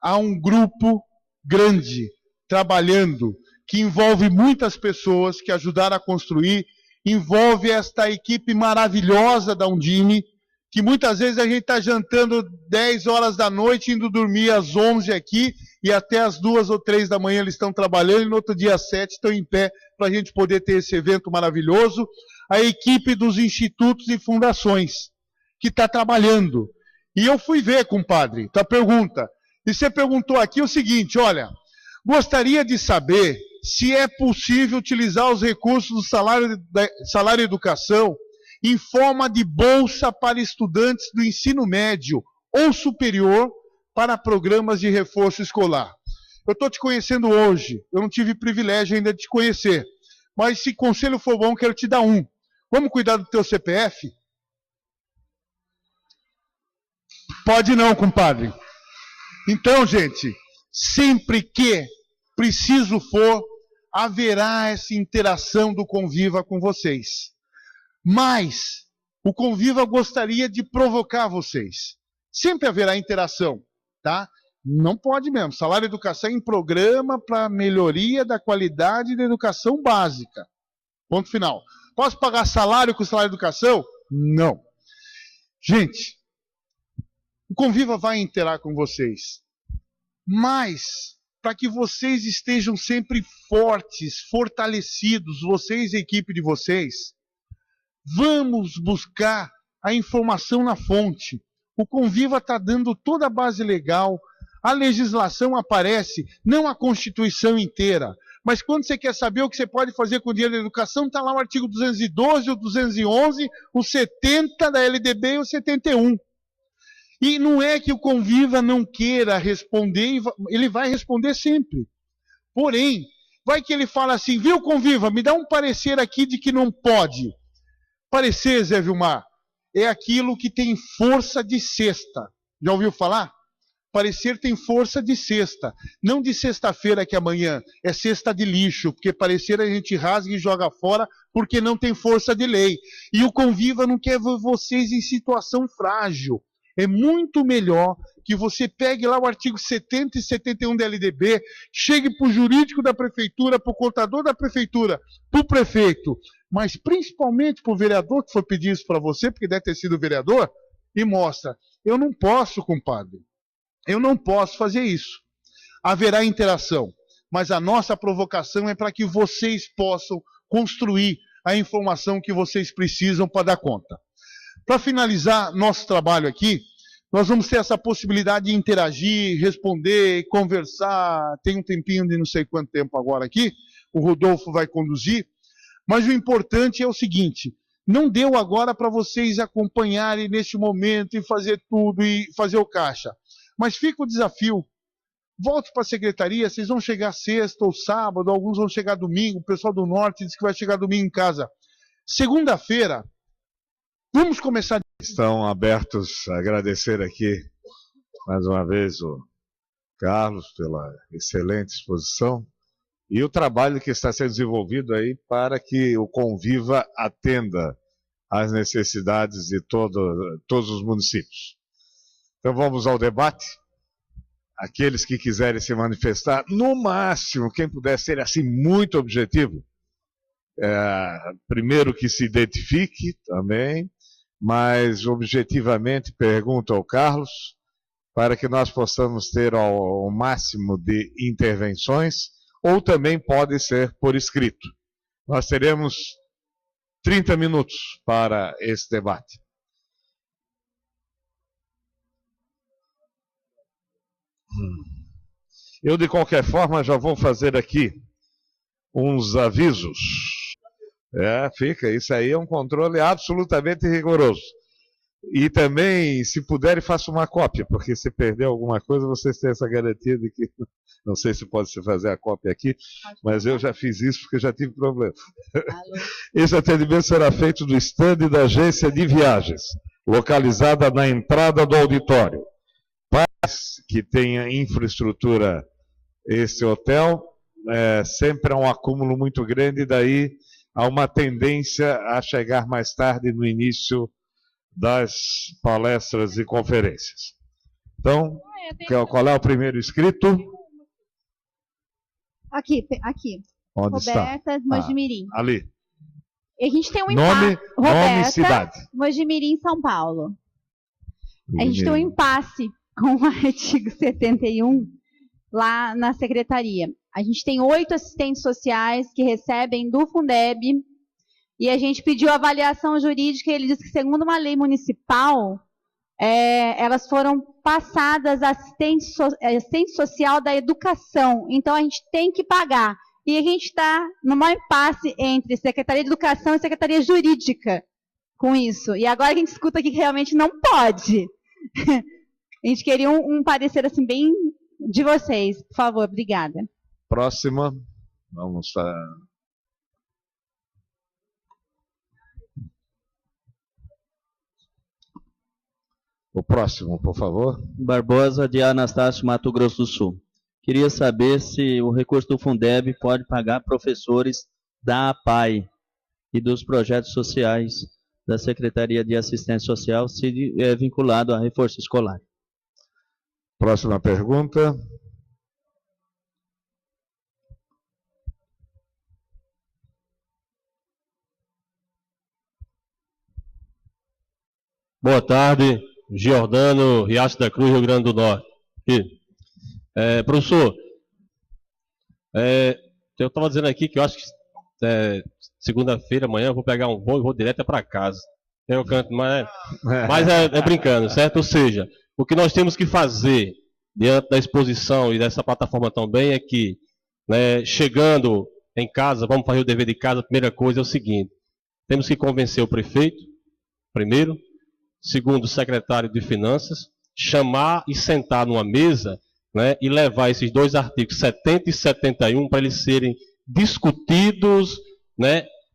Há um grupo grande trabalhando, que envolve muitas pessoas que ajudaram a construir, envolve esta equipe maravilhosa da Undime, que muitas vezes a gente está jantando 10 horas da noite, indo dormir às 11 aqui, e até às 2 ou 3 da manhã eles estão trabalhando, e no outro dia às 7 estão em pé para a gente poder ter esse evento maravilhoso. A equipe dos institutos e fundações, que está trabalhando. E eu fui ver, compadre, tua pergunta. E você perguntou aqui o seguinte, olha, gostaria de saber se é possível utilizar os recursos do salário educação em forma de bolsa para estudantes do ensino médio ou superior para programas de reforço escolar. Eu estou te conhecendo hoje, eu não tive privilégio ainda de te conhecer, mas se conselho for bom, quero te dar um. Vamos cuidar do teu CPF? Pode não, compadre. Então, gente, sempre que preciso for, haverá essa interação do Conviva com vocês. Mas o Conviva gostaria de provocar vocês. Sempre haverá interação, tá? Não pode mesmo. Salário educação em programa para melhoria da qualidade da educação básica. Ponto final. Posso pagar salário com salário educação? Não. Gente, o Conviva vai interar com vocês. Mas, para que vocês estejam sempre fortes, fortalecidos, vocês e a equipe de vocês, vamos buscar a informação na fonte. O Conviva está dando toda a base legal, a legislação aparece, não a Constituição inteira. Mas quando você quer saber o que você pode fazer com o dinheiro da educação, está lá o artigo 212, o 211, o 70 da LDB e o 71. E não é que o Conviva não queira responder, ele vai responder sempre. Porém, vai que ele fala assim, viu Conviva, me dá um parecer aqui de que não pode. Parecer, Zé Vilmar, é aquilo que tem força de cesta. Já ouviu falar? Parecer tem força de cesta. Não de sexta-feira que é amanhã, é cesta de lixo, porque parecer a gente rasga e joga fora porque não tem força de lei. E o Conviva não quer ver vocês em situação frágil. É muito melhor que você pegue lá o artigo 70 e 71 da LDB, chegue para o jurídico da prefeitura, para o contador da prefeitura, para o prefeito, mas principalmente para o vereador que foi pedir isso para você, porque deve ter sido o vereador, e mostra, eu não posso, compadre, eu não posso fazer isso. Haverá interação, mas a nossa provocação é para que vocês possam construir a informação que vocês precisam para dar conta. Para finalizar nosso trabalho aqui, nós vamos ter essa possibilidade de interagir, responder, conversar. Tem um tempinho de não sei quanto tempo agora aqui, o Rodolfo vai conduzir. Mas o importante é o seguinte, não deu agora para vocês acompanharem neste momento e fazer tudo e fazer o caixa. Mas fica o desafio. Volte para a secretaria, vocês vão chegar sexta ou sábado, alguns vão chegar domingo, o pessoal do norte diz que vai chegar domingo em casa. Segunda-feira, vamos começar. Estão abertos a agradecer aqui, mais uma vez, o Carlos pela excelente exposição e o trabalho que está sendo desenvolvido aí para que o Conviva atenda às necessidades de todos os municípios. Então vamos ao debate. aqueles que quiserem se manifestar, no máximo, quem puder ser assim muito objetivo, primeiro que se identifique também, mas objetivamente pergunta ao Carlos, para que nós possamos ter o máximo de intervenções, ou também pode ser por escrito. Nós teremos 30 minutos para esse debate. Eu, de qualquer forma, já vou fazer aqui uns avisos. Isso aí é um controle absolutamente rigoroso. E também, se puderem, faça uma cópia, porque se perder alguma coisa, vocês têm essa garantia de que... Não sei se pode se fazer a cópia aqui, mas eu já fiz isso porque já tive problema. Esse atendimento será feito do estande da agência de viagens, localizada na entrada do auditório. Para que tenha infraestrutura, esse hotel, sempre há um acúmulo muito grande, e daí há uma tendência a chegar mais tarde no início das palestras e conferências. Então, qual é o primeiro inscrito? Aqui. Onde Roberta Mojimirim. Ali. A gente tem um Nome e cidade. Mojimirim, São Paulo. A gente tem um impasse com o artigo 71 lá na secretaria. A gente tem 8 assistentes sociais que recebem do Fundeb, e a gente pediu avaliação jurídica, e ele disse que, segundo uma lei municipal, elas foram passadas a assistente social da educação. Então, a gente tem que pagar. E a gente está no maior impasse entre Secretaria de Educação e Secretaria Jurídica com isso. E agora a gente escuta aqui que realmente não pode. A gente queria um parecer assim bem de vocês. Por favor, obrigada. Próxima. Vamos lá. O próximo, por favor. Barbosa de Anastácio, Mato Grosso do Sul. Queria saber se o recurso do Fundeb pode pagar professores da APAE e dos projetos sociais da Secretaria de Assistência Social, se é vinculado a reforço escolar. Próxima pergunta. Boa tarde, Giordano, Riacho da Cruz, Rio Grande do Norte. Professor, eu estava dizendo aqui que eu acho que segunda-feira, amanhã, eu vou pegar um voo e vou direto para casa. Eu canto, mas é brincando, certo? Ou seja, o que nós temos que fazer diante da exposição e dessa plataforma também é que, chegando em casa, vamos fazer o dever de casa, a primeira coisa é o seguinte: temos que convencer o prefeito, primeiro. Segundo, o secretário de Finanças, chamar e sentar numa mesa, e levar esses 2 artigos 70 e 71 para eles serem discutidos,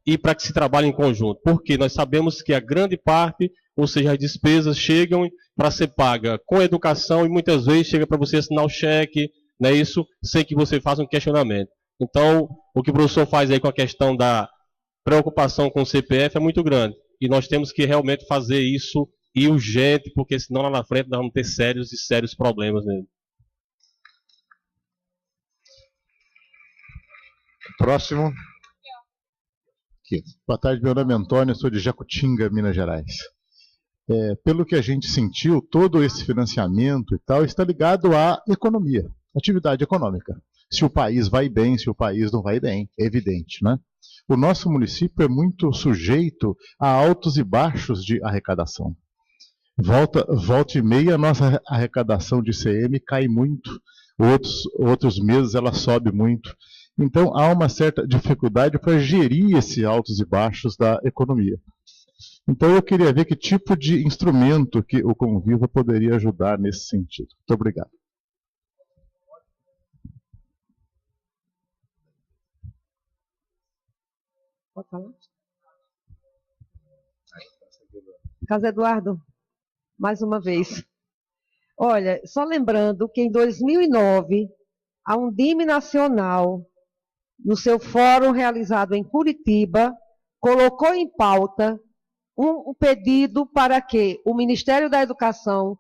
e para que se trabalhe em conjunto. Porque nós sabemos que a grande parte, ou seja, as despesas chegam para ser paga com educação e muitas vezes chega para você assinar o cheque, isso sem que você faça um questionamento. Então, o que o professor faz aí com a questão da preocupação com o CPF é muito grande. E nós temos que realmente fazer isso e urgente, porque senão lá na frente nós vamos ter sérios problemas mesmo. Próximo. Aqui. Boa tarde, meu nome é Antônio, sou de Jacutinga, Minas Gerais. Pelo que a gente sentiu, todo esse financiamento e tal está ligado à economia, atividade econômica. Se o país vai bem, se o país não vai bem, é evidente, né? O nosso município é muito sujeito a altos e baixos de arrecadação. Volta e meia, a nossa arrecadação de ICM cai muito, outros meses ela sobe muito. Então, há uma certa dificuldade para gerir esses altos e baixos da economia. Então, eu queria ver que tipo de instrumento que o Conviva poderia ajudar nesse sentido. Muito obrigado. Pode falar? Carlos Eduardo, mais uma vez. Olha, só lembrando que em 2009, a Undime Nacional, no seu fórum realizado em Curitiba, colocou em pauta um pedido para que o Ministério da Educação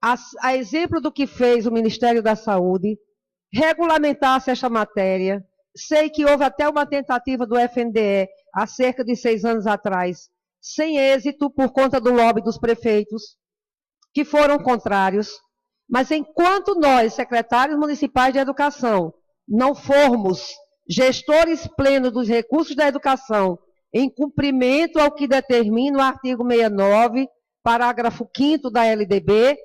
a exemplo do que fez o Ministério da Saúde, regulamentasse esta matéria. Sei que houve até uma tentativa do FNDE há cerca de 6 anos atrás, sem êxito por conta do lobby dos prefeitos, que foram contrários. Mas enquanto nós, secretários municipais de educação, não formos gestores plenos dos recursos da educação, em cumprimento ao que determina o artigo 69, parágrafo 5º da LDB,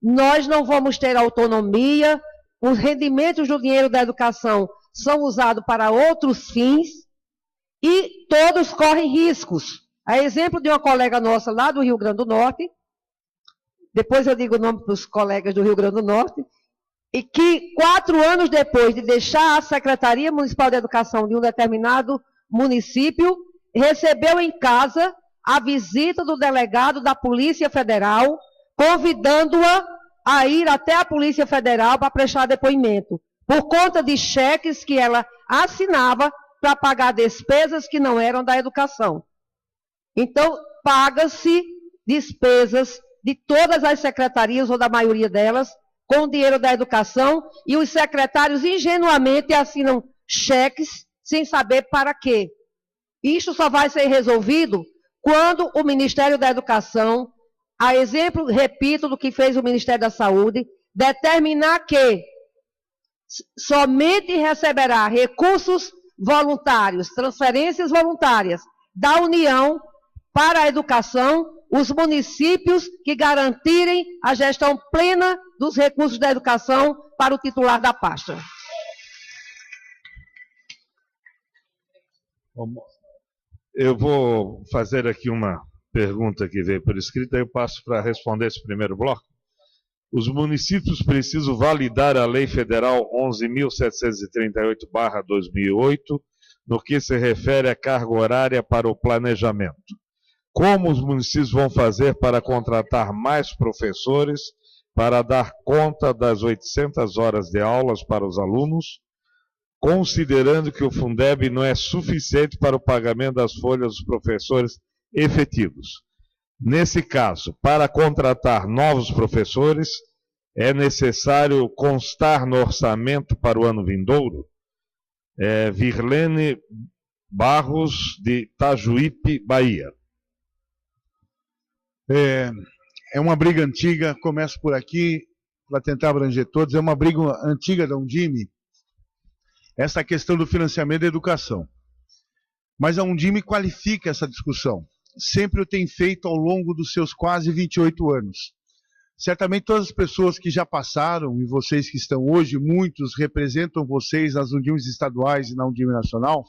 nós não vamos ter autonomia, os rendimentos do dinheiro da educação são usados para outros fins e todos correm riscos. A exemplo de uma colega nossa lá do Rio Grande do Norte, depois eu digo o nome para os colegas do Rio Grande do Norte, e que 4 anos depois de deixar a Secretaria Municipal de Educação de um determinado município, recebeu em casa a visita do delegado da Polícia Federal, convidando-a a ir até a Polícia Federal para prestar depoimento, por conta de cheques que ela assinava para pagar despesas que não eram da educação. Então, paga-se despesas de todas as secretarias, ou da maioria delas, com o dinheiro da educação, e os secretários ingenuamente assinam cheques sem saber para quê. Isto só vai ser resolvido quando o Ministério da Educação, a exemplo, repito, do que fez o Ministério da Saúde, determinar que somente receberá recursos voluntários, transferências voluntárias da União para a educação, os municípios que garantirem a gestão plena dos recursos da educação para o titular da pasta. Eu vou fazer aqui uma pergunta que veio por escrito, aí eu passo para responder esse primeiro bloco. Os municípios precisam validar a Lei Federal 11.738/2008, no que se refere à carga horária para o planejamento. Como os municípios vão fazer para contratar mais professores para dar conta das 800 horas de aulas para os alunos, considerando que o Fundeb não é suficiente para o pagamento das folhas dos professores efetivos? Nesse caso, para contratar novos professores, é necessário constar no orçamento para o ano vindouro? Virlene Barros, de Itajuípe, Bahia. É uma briga antiga, começo por aqui, para tentar abranger todos, é uma briga antiga da Undime, essa questão do financiamento da educação. Mas a Undime qualifica essa discussão. Sempre o tem feito ao longo dos seus quase 28 anos. Certamente todas as pessoas que já passaram, e vocês que estão hoje, muitos representam vocês nas Undimes estaduais e na Undime nacional,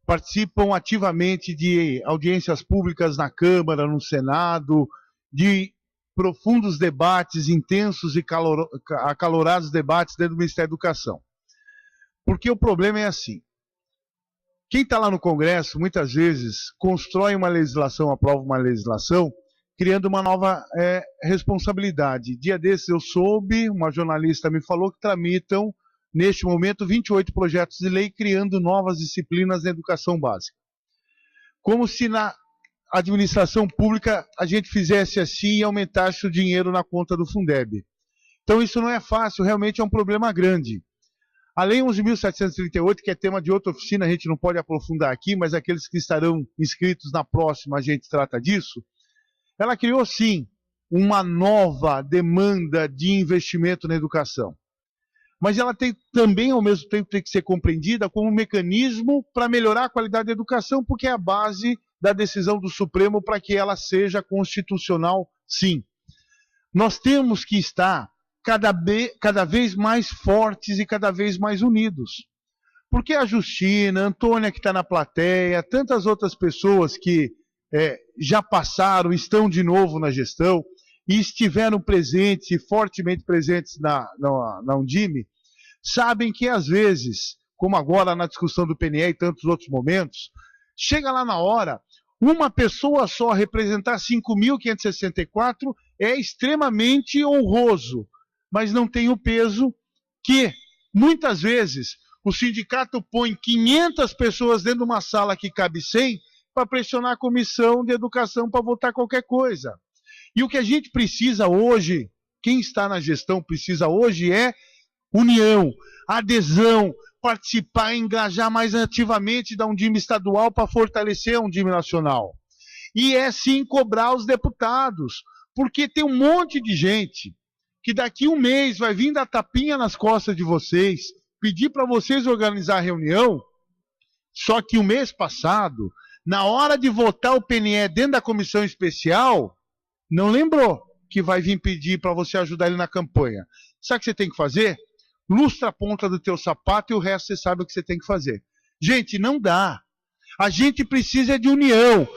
participam ativamente de audiências públicas na Câmara, no Senado, de profundos debates, intensos e acalorados debates dentro do Ministério da Educação. Porque o problema é assim. Quem está lá no Congresso, muitas vezes, constrói uma legislação, aprova uma legislação, criando uma nova responsabilidade. Dia desses eu soube, uma jornalista me falou que tramitam, neste momento, 28 projetos de lei criando novas disciplinas na educação básica. Como se na administração pública a gente fizesse assim e aumentasse o dinheiro na conta do Fundeb. Então isso não é fácil, realmente é um problema grande. A Lei 11.738, que é tema de outra oficina, a gente não pode aprofundar aqui, mas aqueles que estarão inscritos na próxima, a gente trata disso. Ela criou, sim, uma nova demanda de investimento na educação. Mas ela tem também, ao mesmo tempo, tem que ser compreendida como um mecanismo para melhorar a qualidade da educação, porque é a base da decisão do Supremo para que ela seja constitucional, sim. Nós temos que estar cada vez mais fortes e cada vez mais unidos. Porque a Justina, a Antônia que está na plateia, tantas outras pessoas que já passaram, estão de novo na gestão e estiveram presentes e fortemente presentes na Undime, sabem que às vezes, como agora na discussão do PNE e tantos outros momentos, chega lá na hora, uma pessoa só representar 5.564 é extremamente honroso, mas não tem o peso que, muitas vezes, o sindicato põe 500 pessoas dentro de uma sala que cabe 100 para pressionar a comissão de educação para votar qualquer coisa. E o que a gente precisa hoje, Quem está na gestão precisa hoje é união, adesão, participar, engajar mais ativamente da Undime estadual para fortalecer a Undime nacional. E é sim cobrar os deputados, porque tem um monte de gente que daqui um mês vai vir dar tapinha nas costas de vocês, pedir para vocês organizar a reunião, só que o mês passado, na hora de votar o PNE dentro da comissão especial, não lembrou que vai vir pedir para você ajudar ele na campanha. Sabe o que você tem que fazer? Lustra a ponta do teu sapato e o resto você sabe o que você tem que fazer. Gente, não dá. A gente precisa de união.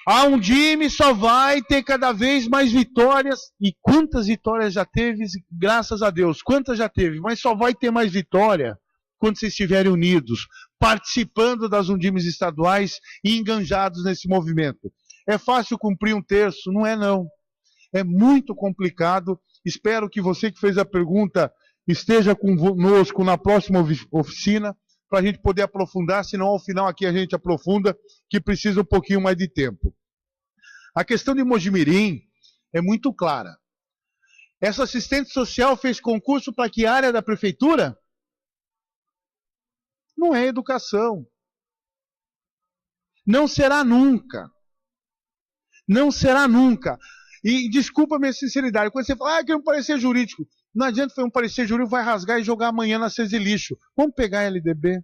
A Undime só vai ter cada vez mais vitórias. E quantas vitórias já teve? Graças a Deus. Quantas já teve? Mas só vai ter mais vitória quando vocês estiverem unidos, participando das Undimes estaduais e enganjados nesse movimento. É fácil cumprir 1/3? Não é não. É muito complicado. Espero que você que fez a pergunta esteja conosco na próxima oficina, para a gente poder aprofundar, senão ao final aqui a gente aprofunda, que precisa um pouquinho mais de tempo. A questão de Mojimirim é muito clara. Essa assistente social fez concurso para que área da prefeitura? Não é educação. Não será nunca. Não será nunca. E desculpa a minha sinceridade, quando você fala, que é um parecer jurídico. Não adianta fazer um parecer jurídico, vai rasgar e jogar amanhã na Cese Lixo. Vamos pegar a LDB,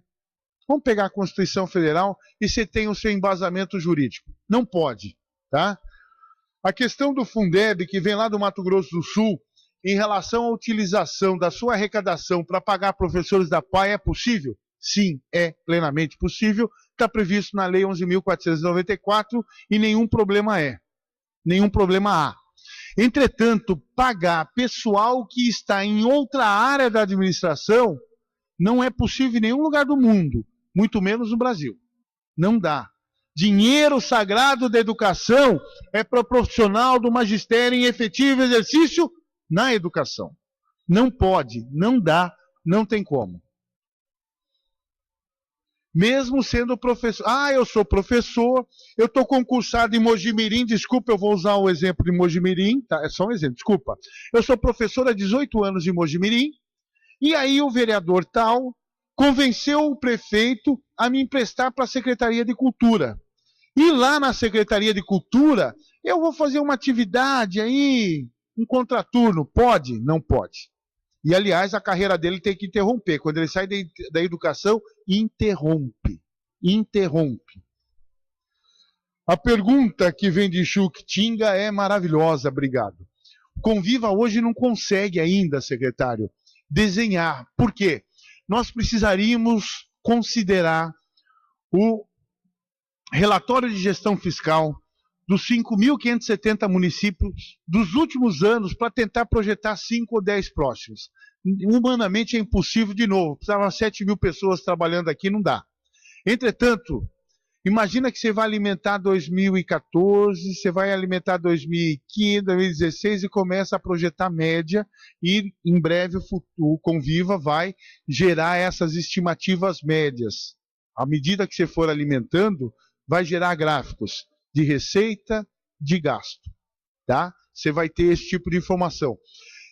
vamos pegar a Constituição Federal e você tem o seu embasamento jurídico. Não pode, tá? A questão do Fundeb, que vem lá do Mato Grosso do Sul, em relação à utilização da sua arrecadação para pagar professores da PAI, é possível? Sim, é plenamente possível. Está previsto na Lei 11.494 e nenhum problema é. Nenhum problema há. Entretanto, pagar pessoal que está em outra área da administração não é possível em nenhum lugar do mundo, muito menos no Brasil. Não dá. Dinheiro sagrado da educação é proporcional do magistério em efetivo exercício na educação. Não pode, não dá, não tem como. Mesmo sendo professor. Eu sou professor, eu estou concursado em Mojimirim, desculpa, eu vou usar o exemplo de Mojimirim, tá? É só um exemplo, desculpa. Eu sou professor há 18 anos em Mojimirim, e aí o vereador tal convenceu o prefeito a me emprestar para a Secretaria de Cultura. E lá na Secretaria de Cultura, eu vou fazer uma atividade aí, um contraturno. Pode? Não pode. E, aliás, a carreira dele tem que interromper. Quando ele sai da educação, interrompe. Interrompe. A pergunta que vem de Chuquitinga é maravilhosa, obrigado. Conviva hoje não consegue ainda, secretário, desenhar. Por quê? Nós precisaríamos considerar o relatório de gestão fiscal dos 5.570 municípios dos últimos anos para tentar projetar 5 ou 10 próximos. Humanamente é impossível de novo. Precisava 7.000 pessoas trabalhando aqui, não dá. Entretanto, imagina que você vai alimentar 2014, você vai alimentar 2015, 2016 e começa a projetar média e em breve o Conviva vai gerar essas estimativas médias. À medida que você for alimentando, vai gerar gráficos de receita, de gasto, tá? Você vai ter esse tipo de informação.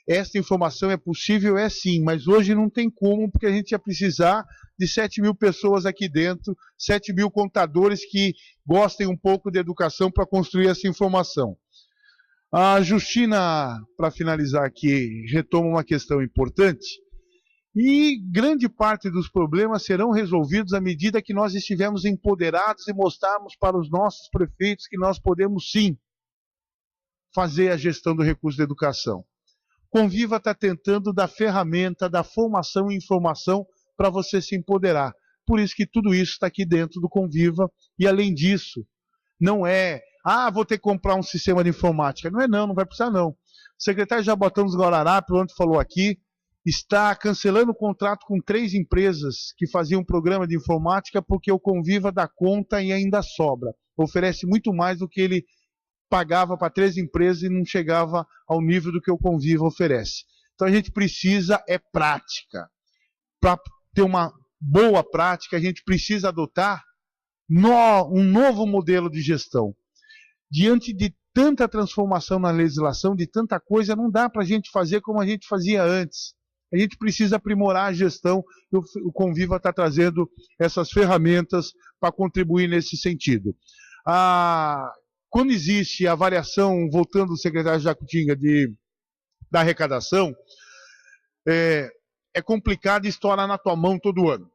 Esta informação é possível? É sim, mas hoje não tem como, porque a gente ia precisar de 7.000 pessoas aqui dentro, 7.000 contadores que gostem um pouco de educação para construir essa informação. A Justina, para finalizar aqui, retoma uma questão importante, e grande parte dos problemas serão resolvidos à medida que nós estivermos empoderados e mostrarmos para os nossos prefeitos que nós podemos sim fazer a gestão do recurso da educação. Conviva está tentando dar ferramenta, da formação e informação para você se empoderar. Por isso que tudo isso está aqui dentro do Conviva. E além disso, não é, vou ter que comprar um sistema de informática. Não é não vai precisar não. O secretário Jabotão dos Guararapes, ontem falou aqui, está cancelando o contrato com 3 empresas que faziam um programa de informática porque o Conviva dá conta e ainda sobra. Oferece muito mais do que ele pagava para 3 empresas e não chegava ao nível do que o Conviva oferece. Então a gente precisa prática. Para ter uma boa prática, a gente precisa adotar um novo modelo de gestão. Diante de tanta transformação na legislação, de tanta coisa, não dá para a gente fazer como a gente fazia antes. A gente precisa aprimorar a gestão, e o Conviva está trazendo essas ferramentas para contribuir nesse sentido. Quando existe a variação, voltando do secretário Jacutinga, da arrecadação, é complicado e estoura na tua mão todo ano.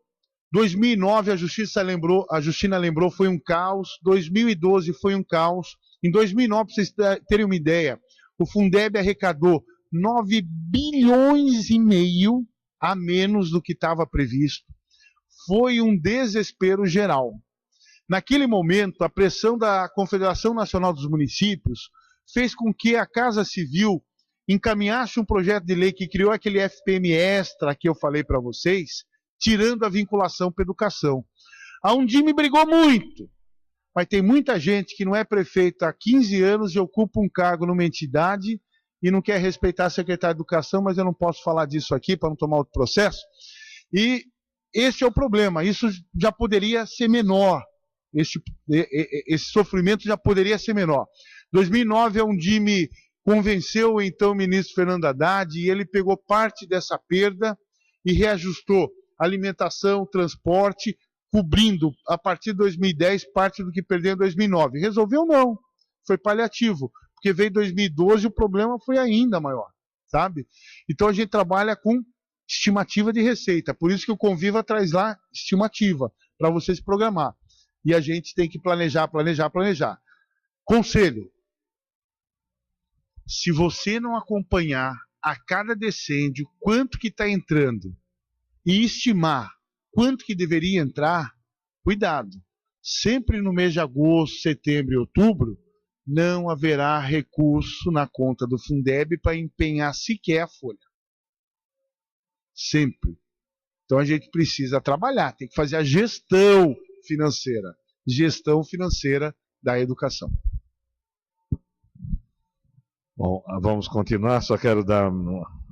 2009, a Justina lembrou, foi um caos. 2012 foi um caos. Em 2009, para vocês terem uma ideia, o Fundeb arrecadou 9 bilhões e meio a menos do que estava previsto. Foi um desespero geral. Naquele momento, a pressão da Confederação Nacional dos Municípios fez com que a Casa Civil encaminhasse um projeto de lei que criou aquele FPM extra que eu falei para vocês, tirando a vinculação para a educação. A Undime brigou muito, mas tem muita gente que não é prefeito há 15 anos e ocupa um cargo numa entidade e não quer respeitar a secretária de Educação, mas eu não posso falar disso aqui para não tomar outro processo. E esse é o problema, isso já poderia ser menor, esse sofrimento já poderia ser menor. 2009, a Undime convenceu então o ministro Fernando Haddad e ele pegou parte dessa perda e reajustou alimentação, transporte, cobrindo a partir de 2010 parte do que perdeu em 2009. Resolveu não, foi paliativo, porque veio 2012 e o problema foi ainda maior, sabe? Então a gente trabalha com estimativa de receita, por isso que o Conviva traz lá estimativa, para você se programar. E a gente tem que planejar. Conselho, se você não acompanhar a cada decêndio quanto que está entrando e estimar quanto que deveria entrar, cuidado. Sempre no mês de agosto, setembro e outubro, não haverá recurso na conta do Fundeb para empenhar sequer a folha. Sempre. Então a gente precisa trabalhar, tem que fazer a gestão financeira da educação. Bom, vamos continuar, só quero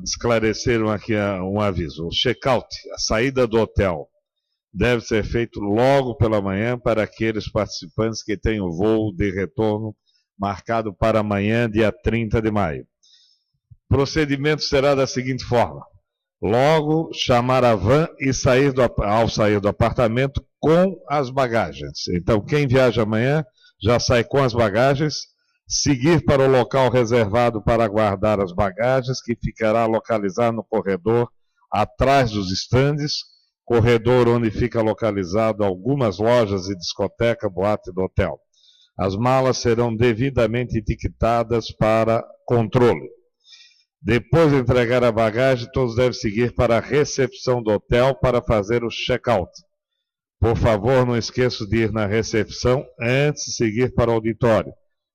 esclarecer aqui um aviso. O check-out, a saída do hotel, deve ser feito logo pela manhã para aqueles participantes que têm o voo de retorno marcado para amanhã, dia 30 de maio. O procedimento será da seguinte forma: logo chamar a van e ao sair do apartamento com as bagagens. Então, quem viaja amanhã já sai com as bagagens, seguir para o local reservado para guardar as bagagens, que ficará localizado no corredor atrás dos estandes, corredor onde fica localizado algumas lojas e discoteca, boate do hotel. As malas serão devidamente etiquetadas para controle. Depois de entregar a bagagem, todos devem seguir para a recepção do hotel para fazer o check-out. Por favor, não esqueça de ir na recepção antes de seguir para o auditório,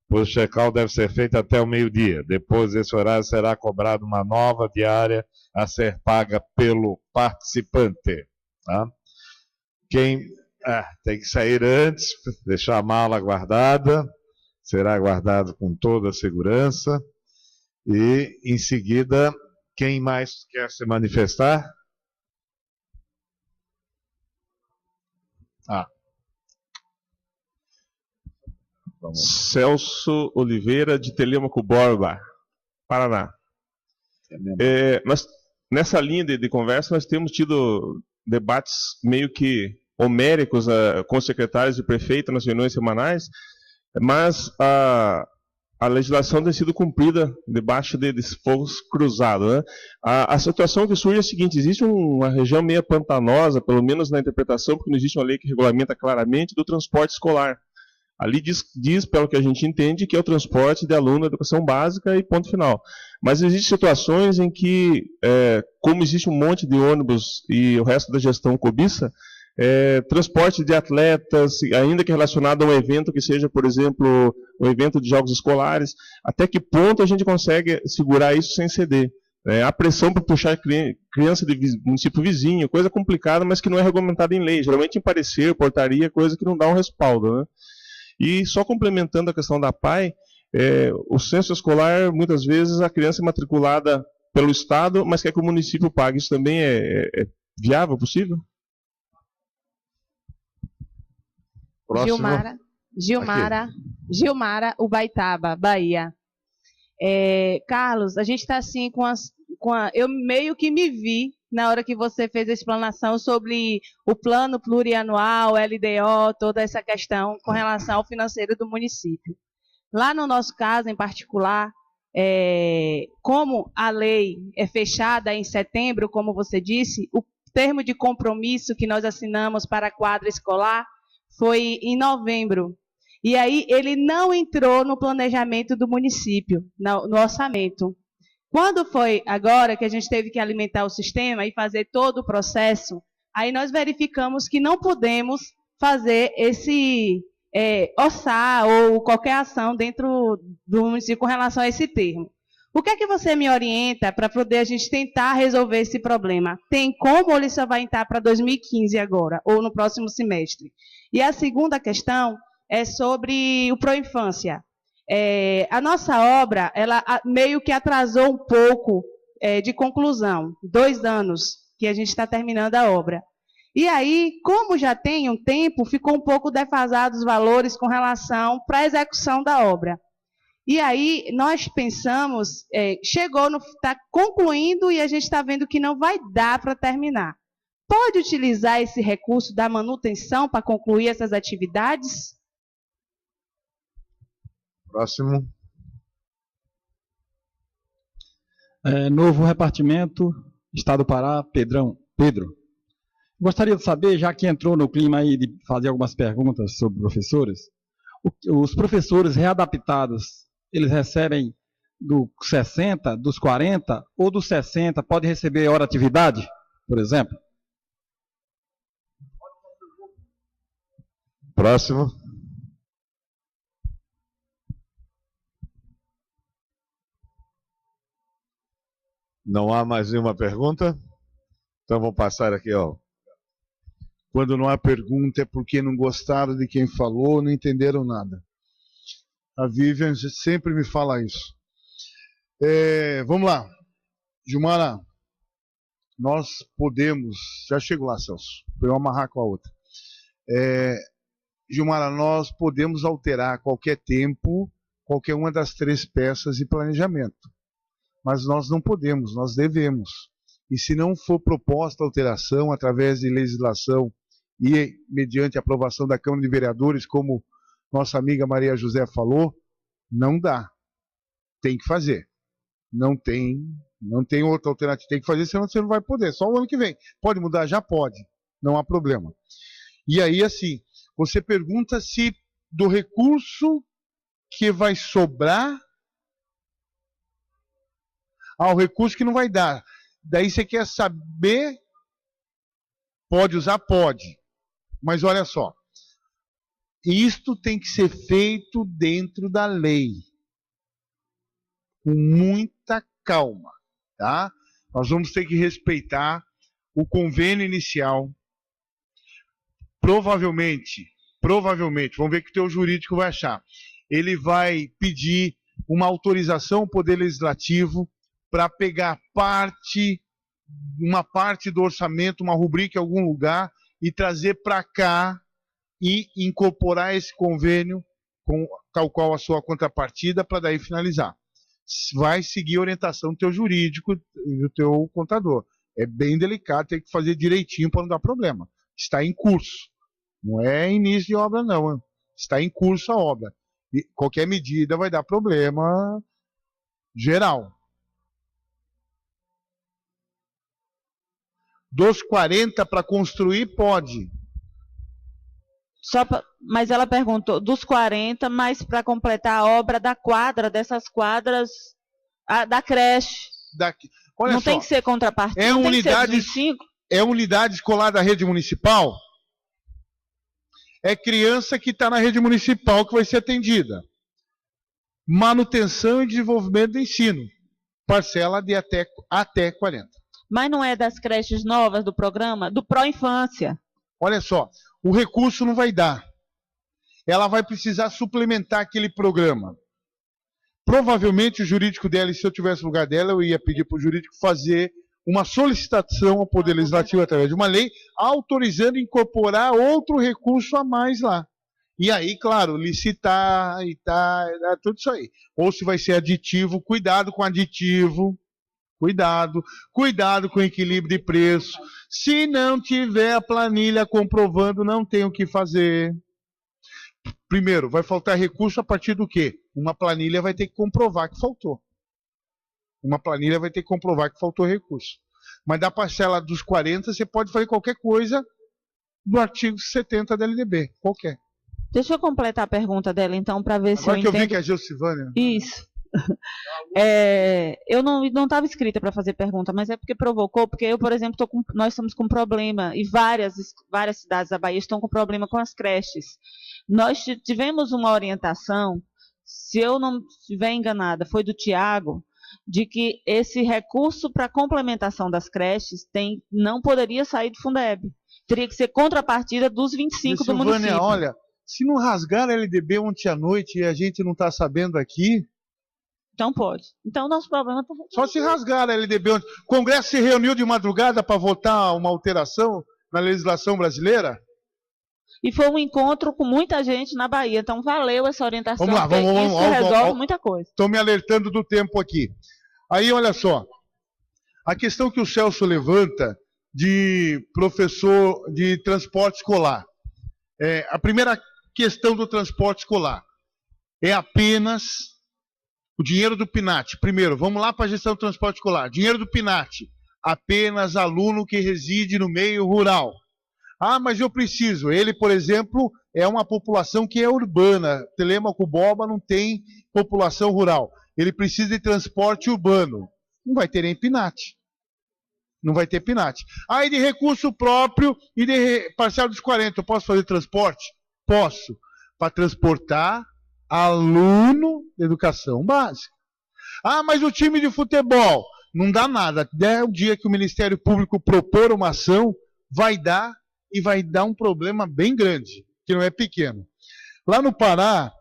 pois o check-out deve ser feito até o meio-dia. Depois desse horário será cobrada uma nova diária a ser paga pelo participante. Tá? Quem tem que sair antes, deixar a mala guardada, será guardado com toda a segurança. E, em seguida, quem mais quer se manifestar? Vamos. Celso Oliveira, de Telêmaco Borba, Paraná. Nessa linha de conversa, nós temos tido debates meio que homéricos com os secretários e prefeito nas reuniões semanais, mas a legislação tem sido cumprida debaixo desse fogo cruzado. Né? A situação que surge é a seguinte: existe uma região meio pantanosa, pelo menos na interpretação, porque não existe uma lei que regulamenta claramente do transporte escolar. Ali diz, pelo que a gente entende, que é o transporte de aluno da educação básica e ponto final. Mas existem situações em que, como existe um monte de ônibus e o resto da gestão cobiça, transporte de atletas, ainda que relacionado a um evento que seja, por exemplo, um evento de jogos escolares, até que ponto a gente consegue segurar isso sem ceder? Há pressão para puxar criança de município vizinho, coisa complicada, mas que não é regulamentada em lei. Geralmente em parecer, portaria, coisa que não dá um respaldo. Né? E só complementando a questão da PAI, o censo escolar, muitas vezes a criança é matriculada pelo Estado, mas quer que o município pague. Isso também é viável, possível? Próximo. Gilmara Ubaitaba, Bahia. Carlos, a gente está assim eu meio que me vi na hora que você fez a explanação sobre o plano plurianual, LDO, toda essa questão com relação ao financeiro do município. Lá no nosso caso, em particular, como a lei é fechada em setembro, como você disse, o termo de compromisso que nós assinamos para a quadra escolar foi em novembro. E aí ele não entrou no planejamento do município, no orçamento. Quando foi agora que a gente teve que alimentar o sistema e fazer todo o processo, aí nós verificamos que não podemos fazer esse orçar ou qualquer ação dentro do município com relação a esse termo. O que é que você me orienta para poder a gente tentar resolver esse problema? Tem como ou ele só vai entrar para 2015 agora, ou no próximo semestre? E a segunda questão é sobre o Proinfância. A nossa obra, ela meio que atrasou um pouco de conclusão. 2 anos que a gente está terminando a obra. E aí, como já tem um tempo, ficou um pouco defasado os valores com relação para a execução da obra. E aí, nós pensamos, está concluindo e a gente está vendo que não vai dar para terminar. Pode utilizar esse recurso da manutenção para concluir essas atividades? Próximo. Novo repartimento, Estado do Pará, Pedro. Gostaria de saber, já que entrou no clima aí de fazer algumas perguntas sobre professores, os professores readaptados, eles recebem do 60, dos 40 ou dos 60, pode receber hora atividade, por exemplo? Próximo. Não há mais nenhuma pergunta? Então vou passar aqui, ó. Quando não há pergunta é porque não gostaram de quem falou, não entenderam nada. A Vivian sempre me fala isso. Vamos lá. Gilmara, nós podemos... Já chego lá, Celso. Para eu amarrar com a outra. Gilmara, nós podemos alterar a qualquer tempo qualquer uma das 3 peças de planejamento. Mas nós não podemos, nós devemos. E se não for proposta alteração através de legislação e mediante aprovação da Câmara de Vereadores, como nossa amiga Maria José falou, não dá. Tem que fazer. Não tem outra alternativa. Tem que fazer, senão você não vai poder. Só o ano que vem. Pode mudar? Já pode. Não há problema. E aí, assim, você pergunta se do recurso que vai sobrar ao recurso que não vai dar. Daí você quer saber, pode usar? Pode. Mas olha só, isto tem que ser feito dentro da lei. Com muita calma, tá? Nós vamos ter que respeitar o convênio inicial. Provavelmente, vamos ver o que o teu jurídico vai achar. Ele vai pedir uma autorização ao Poder Legislativo para pegar uma parte do orçamento, uma rubrica em algum lugar, e trazer para cá e incorporar esse convênio com tal qual a sua contrapartida para daí finalizar. Vai seguir a orientação do teu jurídico e do teu contador. É bem delicado, tem que fazer direitinho para não dar problema. Está em curso. Não é início de obra, não. Está em curso a obra. E qualquer medida vai dar problema geral. Dos 40 para construir, pode. Mas ela perguntou, dos 40, mas para completar a obra da quadra, dessas quadras, da creche. Olha não só, tem que ser contrapartida, não tem que ser 25? É unidade escolar da rede municipal? É criança que está na rede municipal que vai ser atendida. Manutenção e desenvolvimento do ensino. Parcela de até 40. Mas não é das creches novas do programa? Do Proinfância. Olha só, o recurso não vai dar. Ela vai precisar suplementar aquele programa. Provavelmente o jurídico dela, e se eu tivesse no lugar dela, eu ia pedir para o jurídico fazer uma solicitação ao Poder Legislativo através de uma lei, autorizando incorporar outro recurso a mais lá. E aí, claro, licitar e tá, tudo isso aí. Ou se vai ser aditivo, cuidado com aditivo, cuidado com equilíbrio de preço. Se não tiver a planilha comprovando, não tem o que fazer. Primeiro, vai faltar recurso a partir do quê? Uma planilha vai ter que comprovar que faltou. Uma planilha vai ter que comprovar que faltou recurso. Mas da parcela dos 40, você pode fazer qualquer coisa do artigo 70 da LDB, qualquer. Deixa eu completar a pergunta dela, então, para ver se eu Agora que eu entendo. vi que é a Gilcivânia. Isso. Eu não estava inscrita para fazer pergunta, mas é porque provocou, porque eu, por exemplo, nós estamos com problema, e várias cidades da Bahia estão com problema com as creches. Nós tivemos uma orientação, se eu não estiver enganada, foi do Tiago, de que esse recurso para complementação das creches não poderia sair do Fundeb. Teria que ser contrapartida dos 25 do município. Silvânia, olha, se não rasgar a LDB ontem à noite e a gente não está sabendo aqui... Então pode. Então o nosso problema está... Só se rasgar a LDB ontem. O Congresso se reuniu de madrugada para votar uma alteração na legislação brasileira? E foi um encontro com muita gente na Bahia. Então valeu essa orientação. Vamos lá, vamos, isso resolve muita coisa. Estou me alertando do tempo aqui. Aí, olha só. A questão que o Celso levanta de professor de transporte escolar. A primeira questão do transporte escolar é apenas o dinheiro do PNAT. Primeiro, vamos lá para a gestão do transporte escolar. Dinheiro do PNAT. Apenas aluno que reside no meio rural. Ah, mas eu preciso. Ele, por exemplo, é uma população que é urbana. Telêmaco Borba não tem população rural. Ele precisa de transporte urbano. Não vai ter nem PNAT. Não vai ter PNAT. Aí de recurso próprio e de parcela dos 40. Eu posso fazer transporte? Posso. Para transportar aluno de educação básica. Ah, mas o time de futebol não dá nada. Até o dia que o Ministério Público propor uma ação, vai dar e vai dar um problema bem grande, que não é pequeno. Lá no Pará,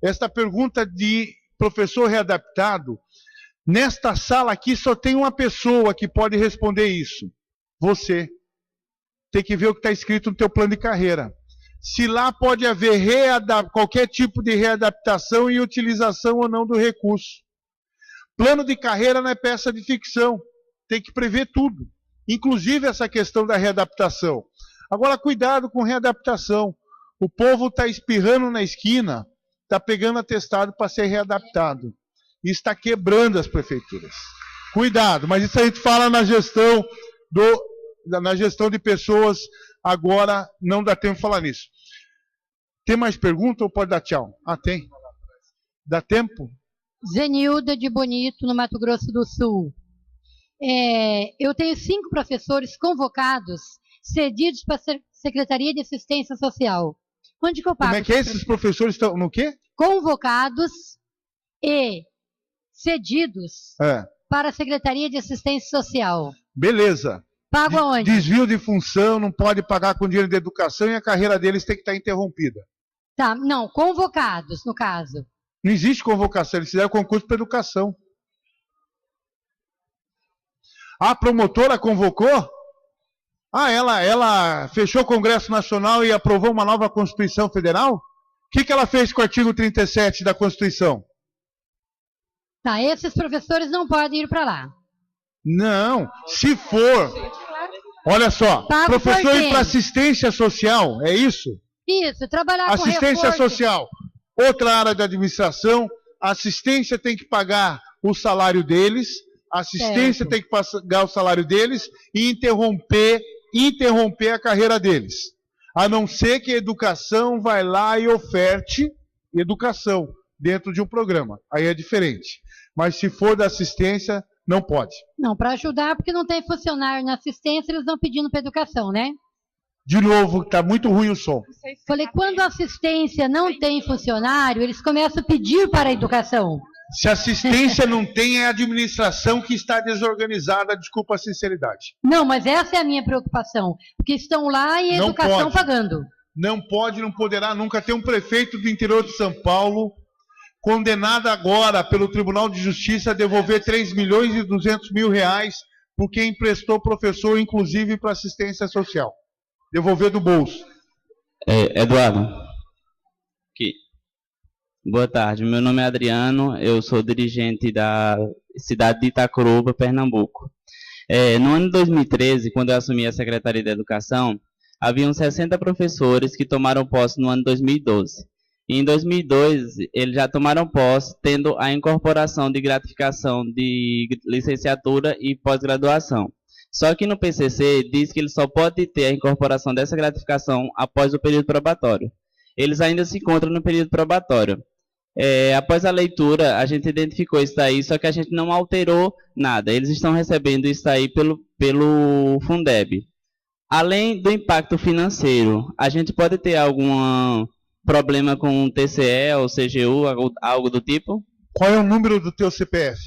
esta pergunta de professor readaptado, nesta sala aqui só tem uma pessoa que pode responder isso. Você. Tem que ver o que está escrito no teu plano de carreira. Se lá pode haver qualquer tipo de readaptação e utilização ou não do recurso. Plano de carreira não é peça de ficção. Tem que prever tudo. Inclusive essa questão da readaptação. Agora, cuidado com readaptação. O povo está espirrando na esquina, está pegando atestado para ser readaptado. E está quebrando as prefeituras. Cuidado, mas isso a gente fala na gestão de pessoas. Agora não dá tempo de falar nisso. Tem mais pergunta ou pode dar tchau? Ah, tem. Dá tempo? Zenilda de Bonito, no Mato Grosso do Sul. Eu tenho 5 professores convocados, cedidos para a Secretaria de Assistência Social. Onde que eu pago? Como é que esses professores estão no quê? Convocados e cedidos para a Secretaria de Assistência Social. Beleza. Pago aonde? Desvio de função, não pode pagar com dinheiro de educação e a carreira deles tem que estar interrompida. Tá, não, convocados, no caso. Não existe convocação, eles fizeram concurso para educação. A promotora convocou? Ah, ela fechou o Congresso Nacional e aprovou uma nova Constituição Federal? O que ela fez com o artigo 37 da Constituição? Tá, esses professores não podem ir para lá. Não, se for... Olha só, professor ir para assistência social, é isso? Isso, trabalhar com assistência social. Outra área da administração, a assistência tem que pagar o salário deles, a assistência tem que pagar o salário deles e interromper a carreira deles. A não ser que a educação vai lá e oferte educação dentro de um programa. Aí é diferente. Mas se for da assistência, não pode. Não, para ajudar, porque não tem funcionário na assistência, eles estão pedindo para educação, né? De novo, está muito ruim o som. Falei, quando a assistência não tem funcionário, eles começam a pedir para a educação. Se a assistência não tem, é a administração que está desorganizada, desculpa a sinceridade. Não, mas essa é a minha preocupação, porque estão lá e a educação pagando. Não pode, não poderá nunca ter um prefeito do interior de São Paulo condenado agora pelo Tribunal de Justiça a devolver 3.200.000 reais porque emprestou professor, inclusive, para assistência social. Devolver do bolso. Eduardo, Boa tarde, meu nome é Adriano, eu sou dirigente da cidade de Itacuruba, Pernambuco. No ano de 2013, quando eu assumi a Secretaria de Educação, haviam 60 professores que tomaram posse no ano de 2012. E em 2012, eles já tomaram posse, tendo a incorporação de gratificação de licenciatura e pós-graduação. Só que no PCC diz que ele só pode ter a incorporação dessa gratificação após o período probatório. Eles ainda se encontram no período probatório. Após a leitura, a gente identificou isso daí, só que a gente não alterou nada. Eles estão recebendo isso daí pelo Fundeb. Além do impacto financeiro, a gente pode ter algum problema com o TCE ou CGU, algo do tipo? Qual é o número do teu CPF?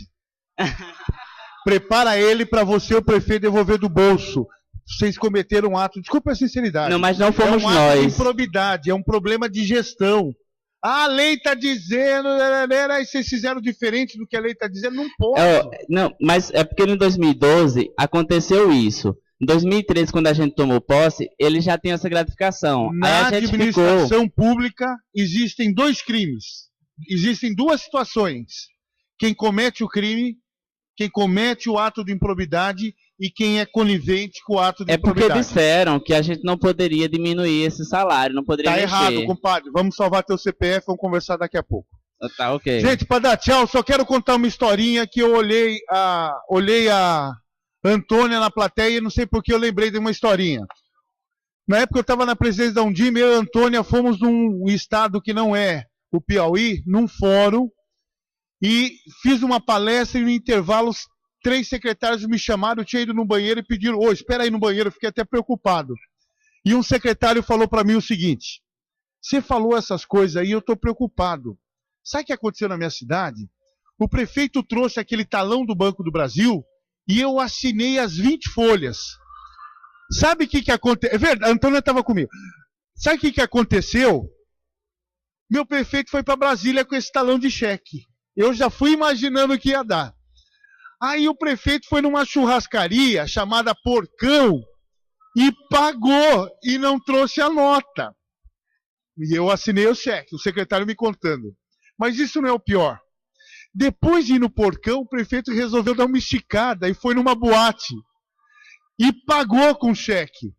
Prepara ele para você, o prefeito, devolver do bolso. Vocês cometeram um ato, desculpa a sinceridade. Não, mas não fomos nós. É um ato de improbidade, é um problema de gestão. A lei está dizendo, aí vocês fizeram diferente do que a lei está dizendo, não pode. Não, mas é porque em 2012 aconteceu isso. Em 2013, quando a gente tomou posse, ele já tem essa gratificação. Na administração pública existem dois crimes. Existem duas situações. Quem comete o crime, quem comete o ato de improbidade e quem é conivente com o ato de improbidade. Porque disseram que a gente não poderia diminuir esse salário, não poderia mexer. Tá errado, compadre. Vamos salvar teu CPF, vamos conversar daqui a pouco. Tá, ok. Gente, para dar tchau, só quero contar uma historinha que eu olhei a Antônia na plateia e não sei por que eu lembrei de uma historinha. Na época eu estava na presidência da Undime, eu e a Antônia fomos num estado que não é o Piauí, num fórum, e fiz uma palestra e no intervalo 3 secretários me chamaram, eu tinha ido no banheiro e pediram, espera aí no banheiro, eu fiquei até preocupado. E um secretário falou para mim o seguinte, você falou essas coisas aí, eu estou preocupado. Sabe o que aconteceu na minha cidade? O prefeito trouxe aquele talão do Banco do Brasil e eu assinei as 20 folhas. Sabe o que aconteceu? É verdade, a Antônia estava comigo. Sabe o que aconteceu? Meu prefeito foi para Brasília com esse talão de cheque. Eu já fui imaginando o que ia dar. Aí o prefeito foi numa churrascaria chamada Porcão e pagou e não trouxe a nota. E eu assinei o cheque, o secretário me contando. Mas isso não é o pior. Depois de ir no Porcão, o prefeito resolveu dar uma esticada e foi numa boate. E pagou com cheque.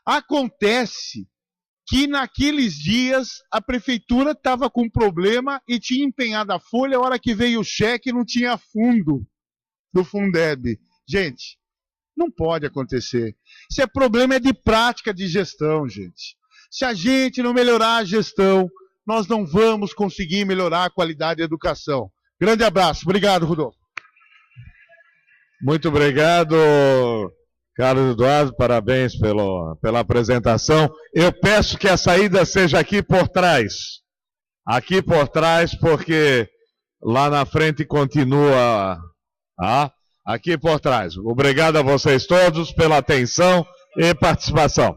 Acontece que naqueles dias a prefeitura estava com problema e tinha empenhado a folha, a hora que veio o cheque não tinha fundo do Fundeb. Gente, não pode acontecer. Isso é problema de prática de gestão, gente. Se a gente não melhorar a gestão, nós não vamos conseguir melhorar a qualidade da educação. Grande abraço. Obrigado, Rodolfo. Muito obrigado, Carlos Eduardo, parabéns pela apresentação. Eu peço que a saída seja aqui por trás. Aqui por trás, porque lá na frente continua... aqui por trás. Obrigado a vocês todos pela atenção e participação.